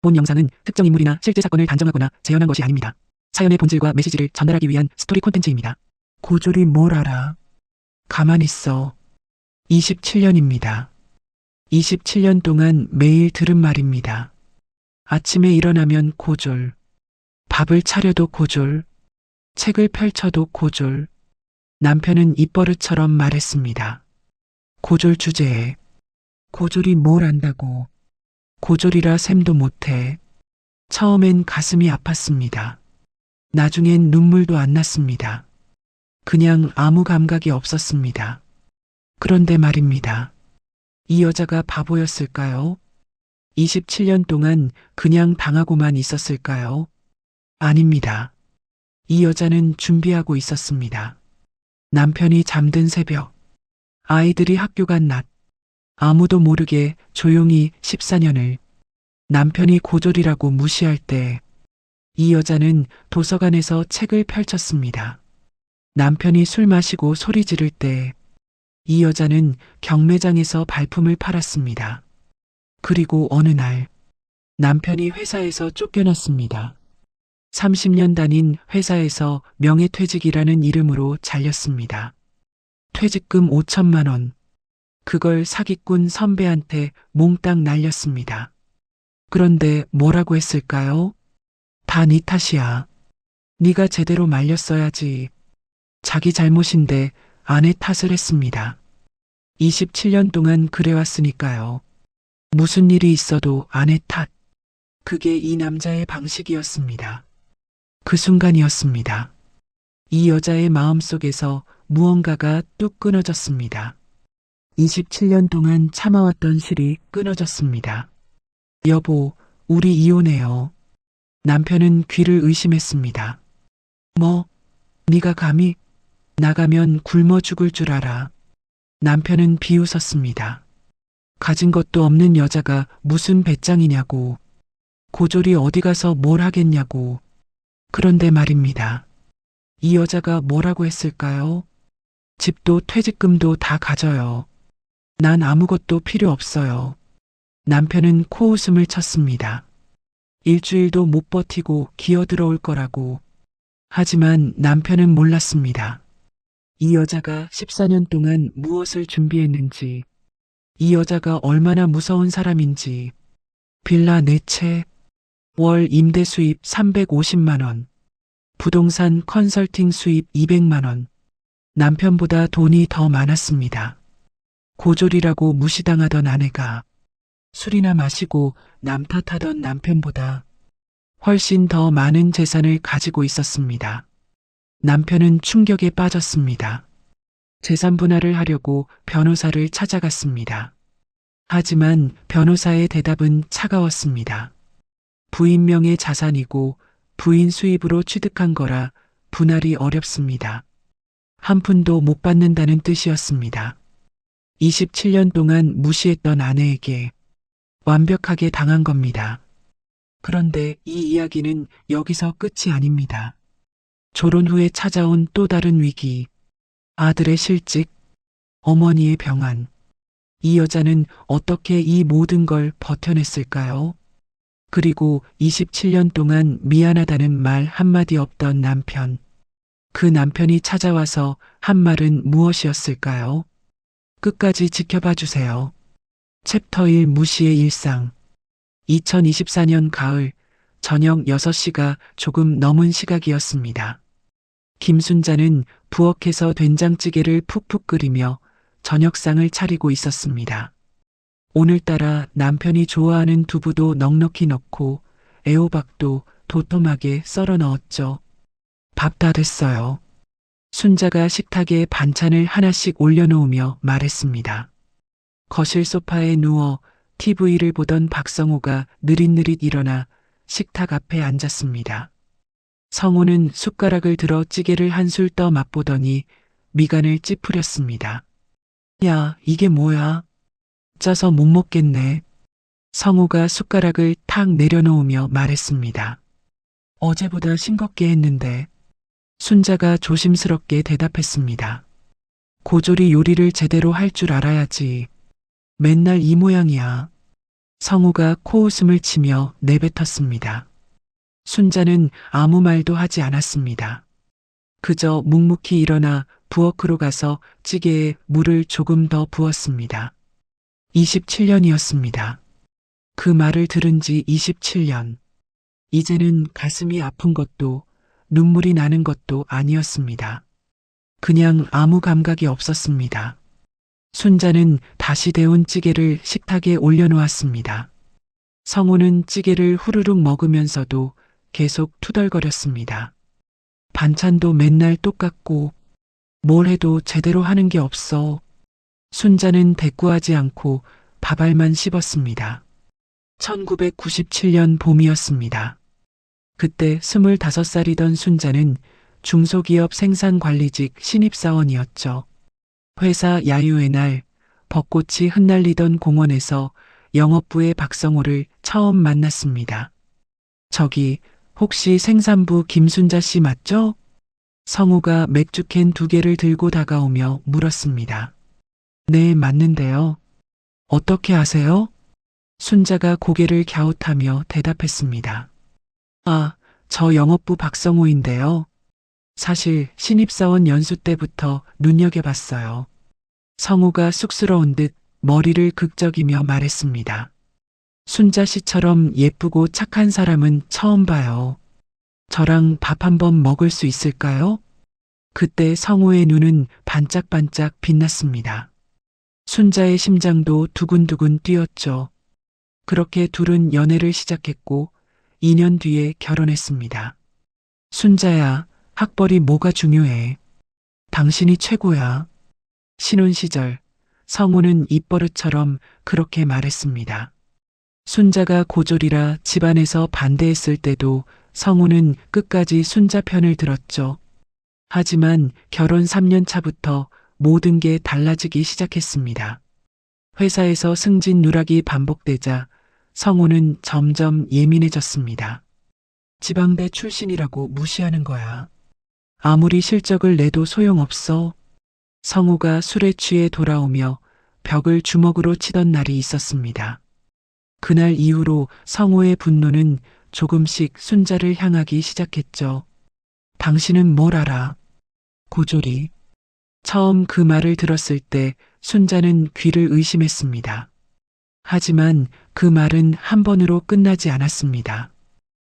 본 영상은 특정 인물이나 실제 사건을 단정하거나 재현한 것이 아닙니다. 사연의 본질과 메시지를 전달하기 위한 스토리 콘텐츠입니다. 고졸이 뭘 알아? 가만 있어. 27년입니다. 27년 동안 매일 들은 말입니다. 아침에 일어나면 고졸, 밥을 차려도 고졸, 책을 펼쳐도 고졸. 남편은 입버릇처럼 말했습니다. 고졸 주제에 고졸이 뭘 안다고. 고졸이라 셈도 못해. 처음엔 가슴이 아팠습니다. 나중엔 눈물도 안 났습니다. 그냥 아무 감각이 없었습니다. 그런데 말입니다. 이 여자가 바보였을까요? 27년 동안 그냥 당하고만 있었을까요? 아닙니다. 이 여자는 준비하고 있었습니다. 남편이 잠든 새벽, 아이들이 학교 간 낮, 아무도 모르게 조용히 14년을 남편이 고졸이라고 무시할 때 이 여자는 도서관에서 책을 펼쳤습니다. 남편이 술 마시고 소리 지를 때 이 여자는 경매장에서 발품을 팔았습니다. 그리고 어느 날 남편이 회사에서 쫓겨났습니다. 30년 다닌 회사에서 명예퇴직이라는 이름으로 잘렸습니다. 퇴직금 5천만 원. 그걸 사기꾼 선배한테 몽땅 날렸습니다. 그런데 뭐라고 했을까요? 다 네 탓이야. 네가 제대로 말렸어야지. 자기 잘못인데 아내 탓을 했습니다. 27년 동안 그래왔으니까요. 무슨 일이 있어도 아내 탓. 그게 이 남자의 방식이었습니다. 그 순간이었습니다. 이 여자의 마음속에서 무언가가 뚝 끊어졌습니다. 27년 동안 참아왔던 실이 끊어졌습니다. 여보, 우리 이혼해요. 남편은 귀를 의심했습니다. 뭐? 네가 감히? 나가면 굶어 죽을 줄 알아. 남편은 비웃었습니다. 가진 것도 없는 여자가 무슨 배짱이냐고. 고졸이 어디 가서 뭘 하겠냐고. 그런데 말입니다. 이 여자가 뭐라고 했을까요? 집도 퇴직금도 다 가져요. 난 아무것도 필요 없어요. 남편은 코웃음을 쳤습니다. 일주일도 못 버티고 기어들어올 거라고. 하지만 남편은 몰랐습니다. 이 여자가 14년 동안 무엇을 준비했는지, 이 여자가 얼마나 무서운 사람인지. 빌라 4채, 월 임대 수입 350만 원, 부동산 컨설팅 수입 200만 원. 남편보다 돈이 더 많았습니다. 고졸이라고 무시당하던 아내가 술이나 마시고 남 탓하던 남편보다 훨씬 더 많은 재산을 가지고 있었습니다. 남편은 충격에 빠졌습니다. 재산 분할을 하려고 변호사를 찾아갔습니다. 하지만 변호사의 대답은 차가웠습니다. 부인 명의 자산이고 부인 수입으로 취득한 거라 분할이 어렵습니다. 한 푼도 못 받는다는 뜻이었습니다. 27년 동안 무시했던 아내에게 완벽하게 당한 겁니다. 그런데 이 이야기는 여기서 끝이 아닙니다. 졸혼 후에 찾아온 또 다른 위기, 아들의 실직, 어머니의 병환. 이 여자는 어떻게 이 모든 걸 버텨냈을까요? 그리고 27년 동안 미안하다는 말 한마디 없던 남편. 그 남편이 찾아와서 한 말은 무엇이었을까요? 끝까지 지켜봐 주세요. 챕터 1 무시의 일상. 2024년 가을, 저녁 6시가 조금 넘은 시각이었습니다. 김순자는 부엌에서 된장찌개를 푹푹 끓이며 저녁상을 차리고 있었습니다. 오늘따라 남편이 좋아하는 두부도 넉넉히 넣고 애호박도 도톰하게 썰어 넣었죠. 밥 다 됐어요. 순자가 식탁에 반찬을 하나씩 올려놓으며 말했습니다. 거실 소파에 누워 TV를 보던 박성호가 느릿느릿 일어나 식탁 앞에 앉았습니다. 성호는 숟가락을 들어 찌개를 한술 떠 맛보더니 미간을 찌푸렸습니다. 야, 이게 뭐야? 짜서 못 먹겠네. 성호가 숟가락을 탁 내려놓으며 말했습니다. 어제보다 싱겁게 했는데. 순자가 조심스럽게 대답했습니다. 고졸이 요리를 제대로 할 줄 알아야지. 맨날 이 모양이야. 성우가 코웃음을 치며 내뱉었습니다. 순자는 아무 말도 하지 않았습니다. 그저 묵묵히 일어나 부엌으로 가서 찌개에 물을 조금 더 부었습니다. 27년이었습니다. 그 말을 들은 지 27년. 이제는 가슴이 아픈 것도 눈물이 나는 것도 아니었습니다. 그냥 아무 감각이 없었습니다. 순자는 다시 데운 찌개를 식탁에 올려놓았습니다. 성우는 찌개를 후루룩 먹으면서도 계속 투덜거렸습니다. 반찬도 맨날 똑같고 뭘 해도 제대로 하는 게 없어. 순자는 대꾸하지 않고 밥알만 씹었습니다. 1997년 봄이었습니다. 그때 25살이던 순자는 중소기업 생산관리직 신입사원이었죠. 회사 야유의 날 벚꽃이 흩날리던 공원에서 영업부의 박성호를 처음 만났습니다. 저기 혹시 생산부 김순자 씨 맞죠? 성우가 맥주캔 2개를 들고 다가오며 물었습니다. 네, 맞는데요. 어떻게 아세요? 순자가 고개를 갸웃하며 대답했습니다. 아, 저 영업부 박성호인데요. 사실 신입사원 연수 때부터 눈여겨봤어요. 성우가 쑥스러운 듯 머리를 극적이며 말했습니다. 순자 씨처럼 예쁘고 착한 사람은 처음 봐요. 저랑 밥 한번 먹을 수 있을까요? 그때 성우의 눈은 반짝반짝 빛났습니다. 순자의 심장도 두근두근 뛰었죠. 그렇게 둘은 연애를 시작했고 2년 뒤에 결혼했습니다. 순자야, 학벌이 뭐가 중요해. 당신이 최고야. 신혼 시절 성우는 입버릇처럼 그렇게 말했습니다. 순자가 고졸이라 집안에서 반대했을 때도 성우는 끝까지 순자 편을 들었죠. 하지만 결혼 3년 차부터 모든 게 달라지기 시작했습니다. 회사에서 승진 누락이 반복되자 성우는 점점 예민해졌습니다. 지방대 출신이라고 무시하는 거야. 아무리 실적을 내도 소용없어. 성우가 술에 취해 돌아오며 벽을 주먹으로 치던 날이 있었습니다. 그날 이후로 성우의 분노는 조금씩 순자를 향하기 시작했죠. 당신은 뭘 알아? 고졸이. 처음 그 말을 들었을 때 순자는 귀를 의심했습니다. 하지만 그 말은 한 번으로 끝나지 않았습니다.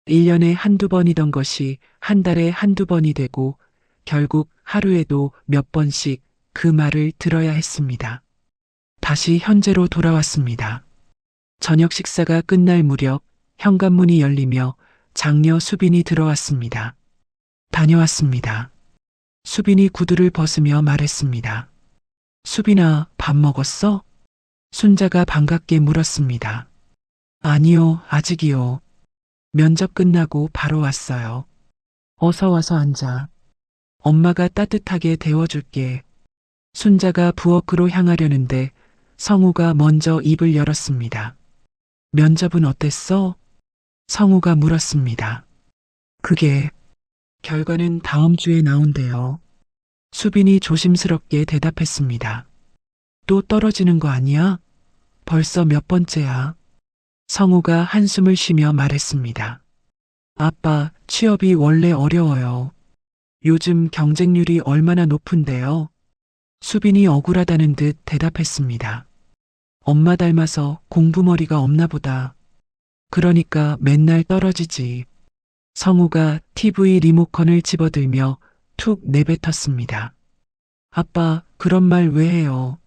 1년에 한두 번이던 것이 한 달에 한두 번이 되고 결국 하루에도 몇 번씩 그 말을 들어야 했습니다. 다시 현재로 돌아왔습니다. 저녁 식사가 끝날 무렵 현관문이 열리며 장녀 수빈이 들어왔습니다. 다녀왔습니다. 수빈이 구두를 벗으며 말했습니다. 수빈아, 밥 먹었어? 순자가 반갑게 물었습니다. 아니요, 아직이요. 면접 끝나고 바로 왔어요. 어서 와서 앉아. 엄마가 따뜻하게 데워줄게. 순자가 부엌으로 향하려는데 성우가 먼저 입을 열었습니다. 면접은 어땠어? 성우가 물었습니다. 그게 결과는 다음 주에 나온대요. 수빈이 조심스럽게 대답했습니다. 또 떨어지는 거 아니야? 벌써 몇 번째야? 성우가 한숨을 쉬며 말했습니다. 아빠, 취업이 원래 어려워요. 요즘 경쟁률이 얼마나 높은데요? 수빈이 억울하다는 듯 대답했습니다. 엄마 닮아서 공부머리가 없나 보다. 그러니까 맨날 떨어지지. 성우가 TV 리모컨을 집어들며 툭 내뱉었습니다. 아빠, 그런 말 왜 해요?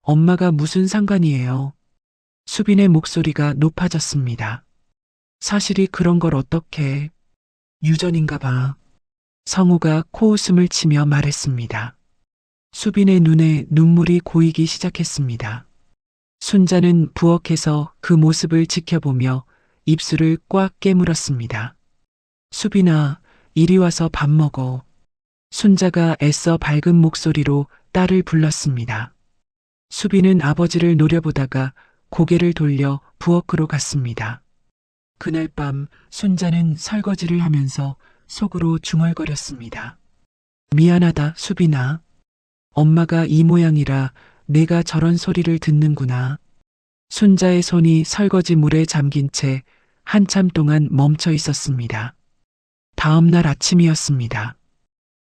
엄마가 무슨 상관이에요? 수빈의 목소리가 높아졌습니다. 사실이 그런 걸 어떻게. 유전인가 봐. 성우가 코웃음을 치며 말했습니다. 수빈의 눈에 눈물이 고이기 시작했습니다. 순자는 부엌에서 그 모습을 지켜보며 입술을 꽉 깨물었습니다. 수빈아, 이리 와서 밥 먹어. 순자가 애써 밝은 목소리로 딸을 불렀습니다. 수빈은 아버지를 노려보다가 고개를 돌려 부엌으로 갔습니다. 그날 밤 순자는 설거지를 하면서 속으로 중얼거렸습니다. 미안하다, 수빈아. 엄마가 이 모양이라 내가 저런 소리를 듣는구나. 순자의 손이 설거지 물에 잠긴 채 한참 동안 멈춰 있었습니다. 다음 날 아침이었습니다.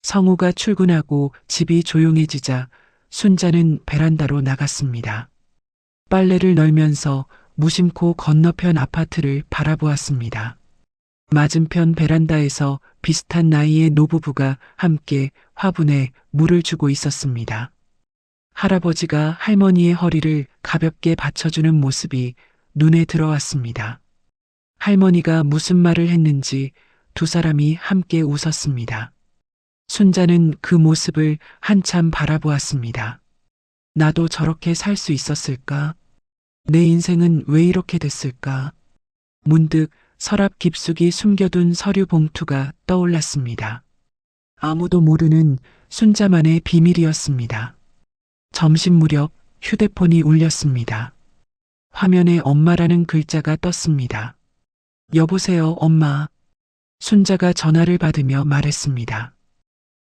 성우가 출근하고 집이 조용해지자 순자는 베란다로 나갔습니다. 빨래를 널면서 무심코 건너편 아파트를 바라보았습니다. 맞은편 베란다에서 비슷한 나이의 노부부가 함께 화분에 물을 주고 있었습니다. 할아버지가 할머니의 허리를 가볍게 받쳐주는 모습이 눈에 들어왔습니다. 할머니가 무슨 말을 했는지 두 사람이 함께 웃었습니다. 순자는 그 모습을 한참 바라보았습니다. 나도 저렇게 살 수 있었을까? 내 인생은 왜 이렇게 됐을까? 문득 서랍 깊숙이 숨겨둔 서류 봉투가 떠올랐습니다. 아무도 모르는 순자만의 비밀이었습니다. 점심 무렵 휴대폰이 울렸습니다. 화면에 엄마라는 글자가 떴습니다. 여보세요, 엄마. 순자가 전화를 받으며 말했습니다.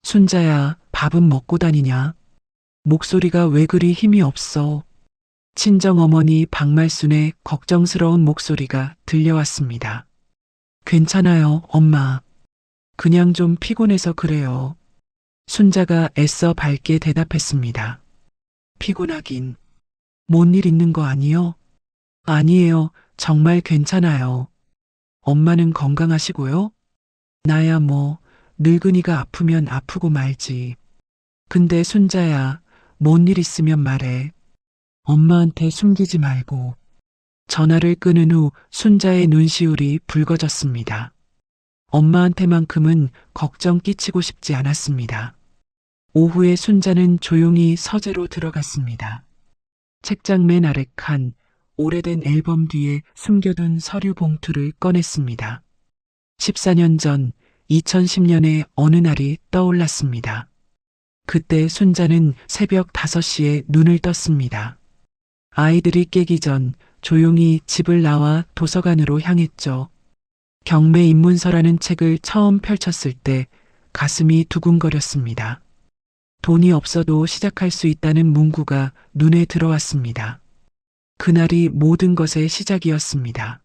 순자야, 밥은 먹고 다니냐? 목소리가 왜 그리 힘이 없어? 친정어머니 박말순의 걱정스러운 목소리가 들려왔습니다. 괜찮아요, 엄마. 그냥 좀 피곤해서 그래요. 순자가 애써 밝게 대답했습니다. 피곤하긴. 뭔 일 있는 거 아니요? 아니에요. 정말 괜찮아요. 엄마는 건강하시고요? 나야 뭐, 늙은이가 아프면 아프고 말지. 근데 순자야, 뭔 일 있으면 말해. 엄마한테 숨기지 말고. 전화를 끊은 후 순자의 눈시울이 붉어졌습니다. 엄마한테만큼은 걱정 끼치고 싶지 않았습니다. 오후에 순자는 조용히 서재로 들어갔습니다. 책장 맨 아래 칸 오래된 앨범 뒤에 숨겨둔 서류 봉투를 꺼냈습니다. 14년 전 2010년의 어느 날이 떠올랐습니다. 그때 순자는 새벽 5시에 눈을 떴습니다. 아이들이 깨기 전 조용히 집을 나와 도서관으로 향했죠. 경매 입문서라는 책을 처음 펼쳤을 때 가슴이 두근거렸습니다. 돈이 없어도 시작할 수 있다는 문구가 눈에 들어왔습니다. 그날이 모든 것의 시작이었습니다.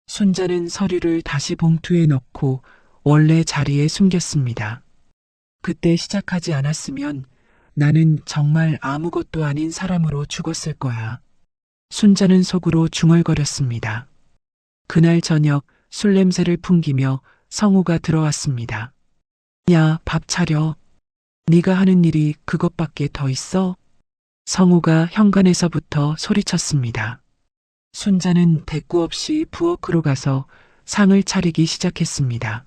순자는 서류를 다시 봉투에 넣고 원래 자리에 숨겼습니다. 그때 시작하지 않았으면 나는 정말 아무것도 아닌 사람으로 죽었을 거야. 순자는 속으로 중얼거렸습니다. 그날 저녁 술 냄새를 풍기며 성우가 들어왔습니다. 야, 밥 차려. 네가 하는 일이 그것밖에 더 있어? 성우가 현관에서부터 소리쳤습니다. 순자는 대꾸 없이 부엌으로 가서 상을 차리기 시작했습니다.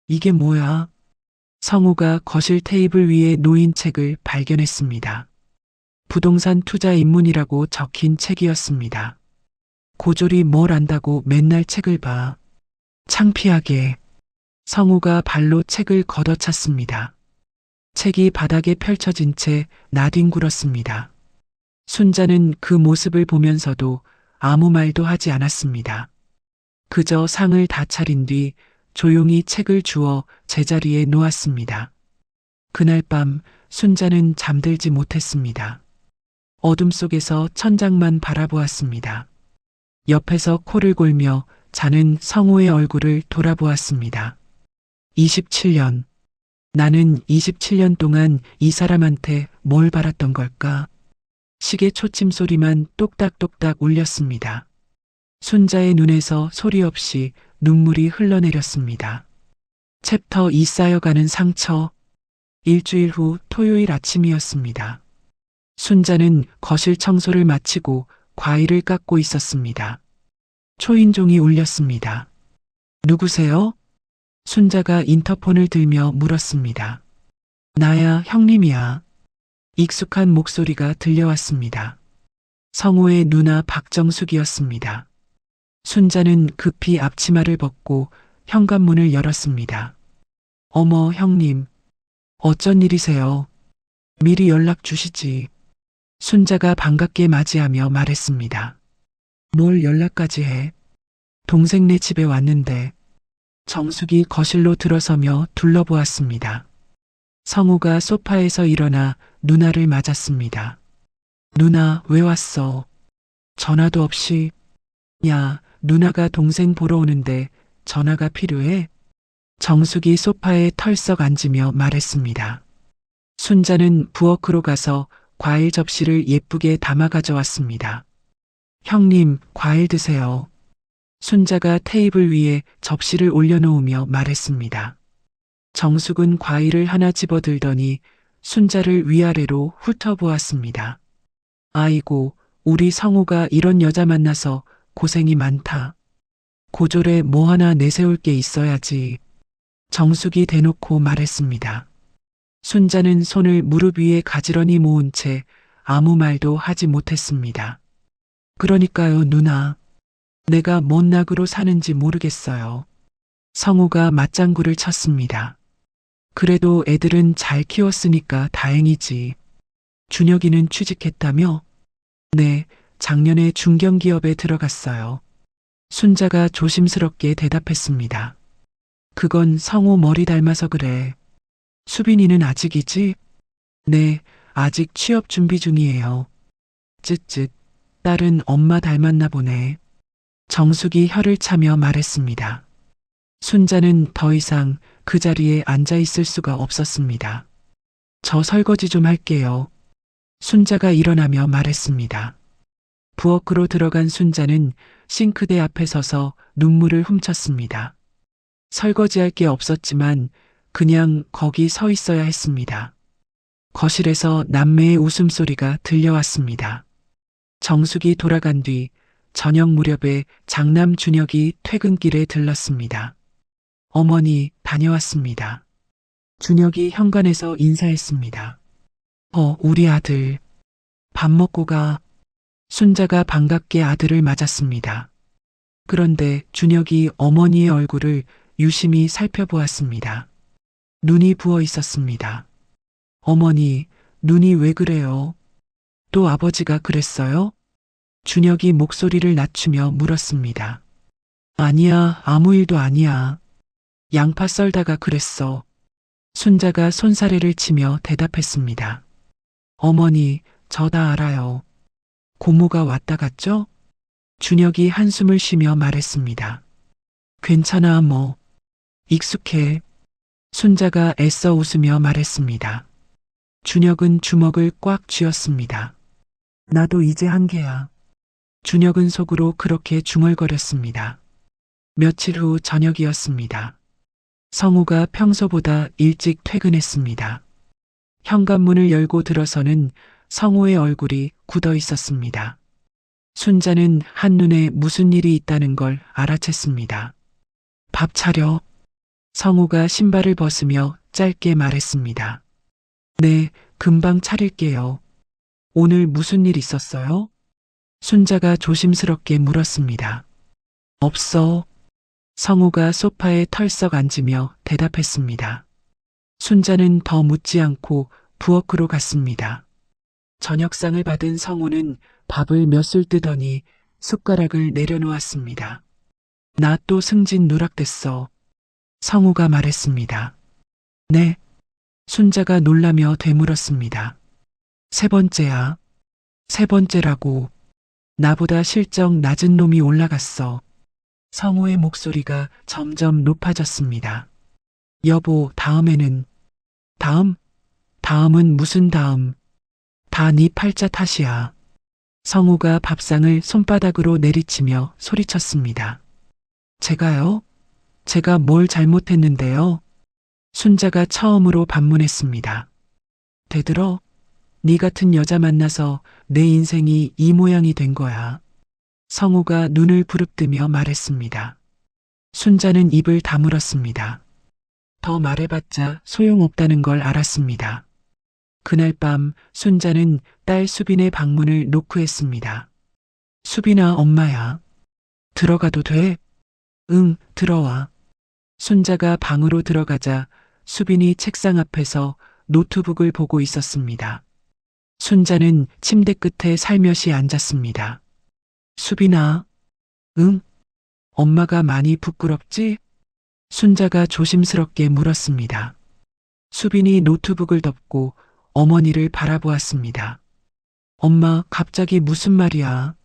이게 뭐야? 성우가 거실 테이블 위에 놓인 책을 발견했습니다. 부동산 투자 입문이라고 적힌 책이었습니다. 고졸이 뭘 안다고 맨날 책을 봐. 창피하게. 성우가 발로 책을 걷어찼습니다. 책이 바닥에 펼쳐진 채 나뒹굴었습니다. 순자는 그 모습을 보면서도 아무 말도 하지 않았습니다. 그저 상을 다 차린 뒤 조용히 책을 주워 제자리에 놓았습니다. 그날 밤 순자는 잠들지 못했습니다. 어둠 속에서 천장만 바라보았습니다. 옆에서 코를 골며 자는 성우의 얼굴을 돌아보았습니다. 27년. 나는 27년 동안 이 사람한테 뭘 바랐던 걸까? 시계 초침 소리만 똑딱똑딱 울렸습니다. 순자의 눈에서 소리 없이 눈물이 흘러내렸습니다. 챕터 2 쌓여가는 상처. 일주일 후 토요일 아침이었습니다. 순자는 거실 청소를 마치고 과일을 깎고 있었습니다. 초인종이 울렸습니다. 누구세요? 순자가 인터폰을 들며 물었습니다. 나야, 형님이야. 익숙한 목소리가 들려왔습니다. 성우의 누나 박정숙이었습니다. 순자는 급히 앞치마를 벗고 현관문을 열었습니다. 어머, 형님. 어쩐 일이세요? 미리 연락 주시지. 순자가 반갑게 맞이하며 말했습니다. 뭘 연락까지 해? 동생네 집에 왔는데. 정숙이 거실로 들어서며 둘러보았습니다. 성우가 소파에서 일어나 누나를 맞았습니다. 누나, 왜 왔어? 전화도 없이. 야, 누나가 동생 보러 오는데 전화가 필요해? 정숙이 소파에 털썩 앉으며 말했습니다. 순자는 부엌으로 가서 과일 접시를 예쁘게 담아 가져왔습니다. 형님, 과일 드세요. 순자가 테이블 위에 접시를 올려놓으며 말했습니다. 정숙은 과일을 하나 집어들더니 순자를 위아래로 훑어보았습니다. 아이고, 우리 성우가 이런 여자 만나서 고생이 많다. 고졸에 뭐 하나 내세울 게 있어야지. 정숙이 대놓고 말했습니다. 순자는 손을 무릎 위에 가지런히 모은 채 아무 말도 하지 못했습니다. 그러니까요, 누나. 내가 뭔 낙으로 사는지 모르겠어요. 성우가 맞장구를 쳤습니다. 그래도 애들은 잘 키웠으니까 다행이지. 준혁이는 취직했다며? 네, 작년에 중견기업에 들어갔어요. 순자가 조심스럽게 대답했습니다. 그건 성우 머리 닮아서 그래. 수빈이는 아직이지? 네, 아직 취업 준비 중이에요. 쯧쯧, 딸은 엄마 닮았나 보네. 정숙이 혀를 차며 말했습니다. 순자는 더 이상 그 자리에 앉아 있을 수가 없었습니다. 저 설거지 좀 할게요. 순자가 일어나며 말했습니다. 부엌으로 들어간 순자는 싱크대 앞에 서서 눈물을 훔쳤습니다. 설거지할 게 없었지만 그냥 거기 서 있어야 했습니다. 거실에서 남매의 웃음소리가 들려왔습니다. 정숙이 돌아간 뒤 저녁 무렵에 장남 준혁이 퇴근길에 들렀습니다. 어머니, 다녀왔습니다. 준혁이 현관에서 인사했습니다. 우리 아들. 밥 먹고 가. 순자가 반갑게 아들을 맞았습니다. 그런데 준혁이 어머니의 얼굴을 유심히 살펴보았습니다. 눈이 부어 있었습니다. 어머니, 눈이 왜 그래요? 또 아버지가 그랬어요? 준혁이 목소리를 낮추며 물었습니다. 아니야, 아무 일도 아니야. 양파 썰다가 그랬어. 순자가 손사래를 치며 대답했습니다. 어머니, 저 다 알아요. 고모가 왔다 갔죠? 준혁이 한숨을 쉬며 말했습니다. 괜찮아, 뭐. 익숙해. 순자가 애써 웃으며 말했습니다. 준혁은 주먹을 꽉 쥐었습니다. 나도 이제 한계야. 준혁은 속으로 그렇게 중얼거렸습니다. 며칠 후 저녁이었습니다. 성우가 평소보다 일찍 퇴근했습니다. 현관문을 열고 들어서는 성우의 얼굴이 굳어 있었습니다. 순자는 한눈에 무슨 일이 있다는 걸 알아챘습니다. 밥 차려. 성우가 신발을 벗으며 짧게 말했습니다. 네, 금방 차릴게요. 오늘 무슨 일 있었어요? 순자가 조심스럽게 물었습니다. 없어. 성우가 소파에 털썩 앉으며 대답했습니다. 순자는 더 묻지 않고 부엌으로 갔습니다. 저녁상을 받은 성우는 밥을 몇 술 뜨더니 숟가락을 내려놓았습니다. 나 또 승진 누락됐어. 성우가 말했습니다. 네. 순자가 놀라며 되물었습니다. 세 번째야. 세 번째라고. 나보다 실적 낮은 놈이 올라갔어. 성우의 목소리가 점점 높아졌습니다. 여보, 다음에는. 다음? 다음은 무슨 다음? 다 네 팔자 탓이야. 성우가 밥상을 손바닥으로 내리치며 소리쳤습니다. 제가요? 제가 뭘 잘못했는데요? 순자가 처음으로 반문했습니다. 되들어? 네 같은 여자 만나서 내 인생이 이 모양이 된 거야. 성우가 눈을 부릅뜨며 말했습니다. 순자는 입을 다물었습니다. 더 말해봤자 소용없다는 걸 알았습니다. 그날 밤 순자는 딸 수빈의 방문을 노크했습니다. 수빈아, 엄마야. 들어가도 돼? 응, 들어와. 순자가 방으로 들어가자 수빈이 책상 앞에서 노트북을 보고 있었습니다. 순자는 침대 끝에 살며시 앉았습니다. 수빈아. 응? 엄마가 많이 부끄럽지? 순자가 조심스럽게 물었습니다. 수빈이 노트북을 덮고 어머니를 바라보았습니다. 엄마, 갑자기 무슨 말이야?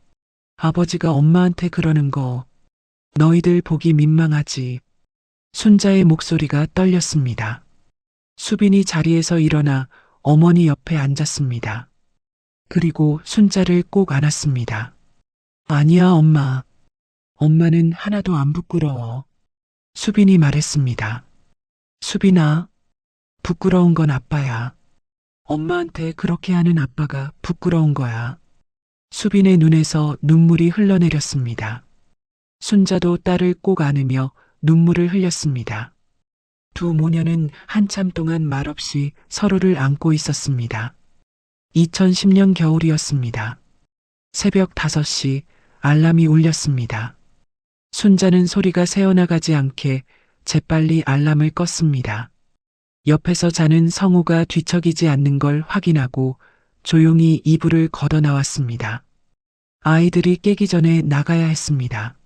아버지가 엄마한테 그러는 거 너희들 보기 민망하지. 순자의 목소리가 떨렸습니다. 수빈이 자리에서 일어나 어머니 옆에 앉았습니다. 그리고 순자를 꼭 안았습니다. 아니야, 엄마. 엄마는 하나도 안 부끄러워. 수빈이 말했습니다. 수빈아, 부끄러운 건 아빠야. 엄마한테 그렇게 하는 아빠가 부끄러운 거야. 수빈의 눈에서 눈물이 흘러내렸습니다. 순자도 딸을 꼭 안으며 눈물을 흘렸습니다. 두 모녀는 한참 동안 말없이 서로를 안고 있었습니다. 2010년 겨울이었습니다. 새벽 5시 알람이 울렸습니다. 순자는 소리가 새어나가지 않게 재빨리 알람을 껐습니다. 옆에서 자는 성우가 뒤척이지 않는 걸 확인하고 조용히 이불을 걷어 나왔습니다. 아이들이 깨기 전에 나가야 했습니다.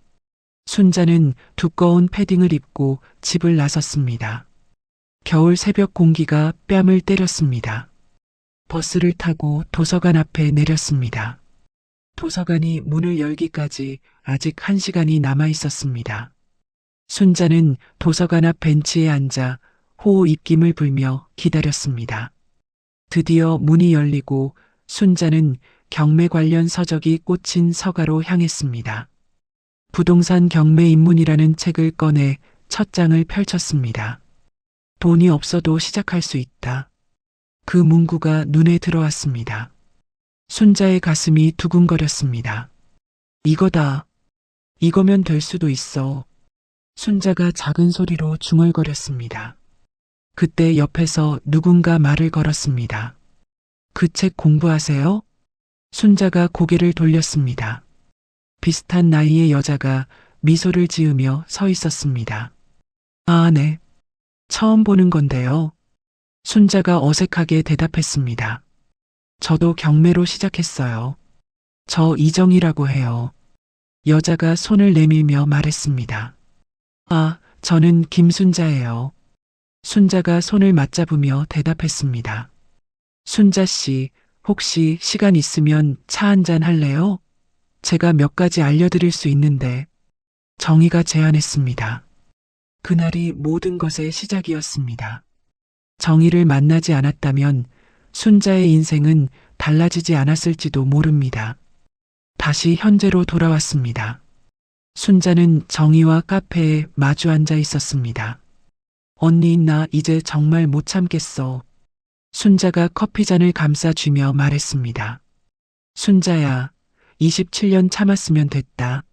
순자는 두꺼운 패딩을 입고 집을 나섰습니다. 겨울 새벽 공기가 뺨을 때렸습니다. 버스를 타고 도서관 앞에 내렸습니다. 도서관이 문을 열기까지 아직 1시간이 남아 있었습니다. 순자는 도서관 앞 벤치에 앉아 호호 입김을 불며 기다렸습니다. 드디어 문이 열리고 순자는 경매 관련 서적이 꽂힌 서가로 향했습니다. 부동산 경매 입문이라는 책을 꺼내 첫 장을 펼쳤습니다. 돈이 없어도 시작할 수 있다. 그 문구가 눈에 들어왔습니다. 순자의 가슴이 두근거렸습니다. 이거다. 이거면 될 수도 있어. 순자가 작은 소리로 중얼거렸습니다. 그때 옆에서 누군가 말을 걸었습니다. 그 책 공부하세요? 순자가 고개를 돌렸습니다. 비슷한 나이의 여자가 미소를 지으며 서 있었습니다. 아, 네. 처음 보는 건데요. 순자가 어색하게 대답했습니다. 저도 경매로 시작했어요. 저 이정이라고 해요. 여자가 손을 내밀며 말했습니다. 아, 저는 김순자예요. 순자가 손을 맞잡으며 대답했습니다. 순자 씨, 혹시 시간 있으면 차 한잔 할래요? 제가 몇 가지 알려드릴 수 있는데. 정희가 제안했습니다. 그날이 모든 것의 시작이었습니다. 정희를 만나지 않았다면 순자의 인생은 달라지지 않았을지도 모릅니다. 다시 현재로 돌아왔습니다. 순자는 정희와 카페에 마주 앉아 있었습니다. 언니, 나 이제 정말 못 참겠어. 순자가 커피잔을 감싸주며 말했습니다. 순자야, 27년 참았으면 됐다.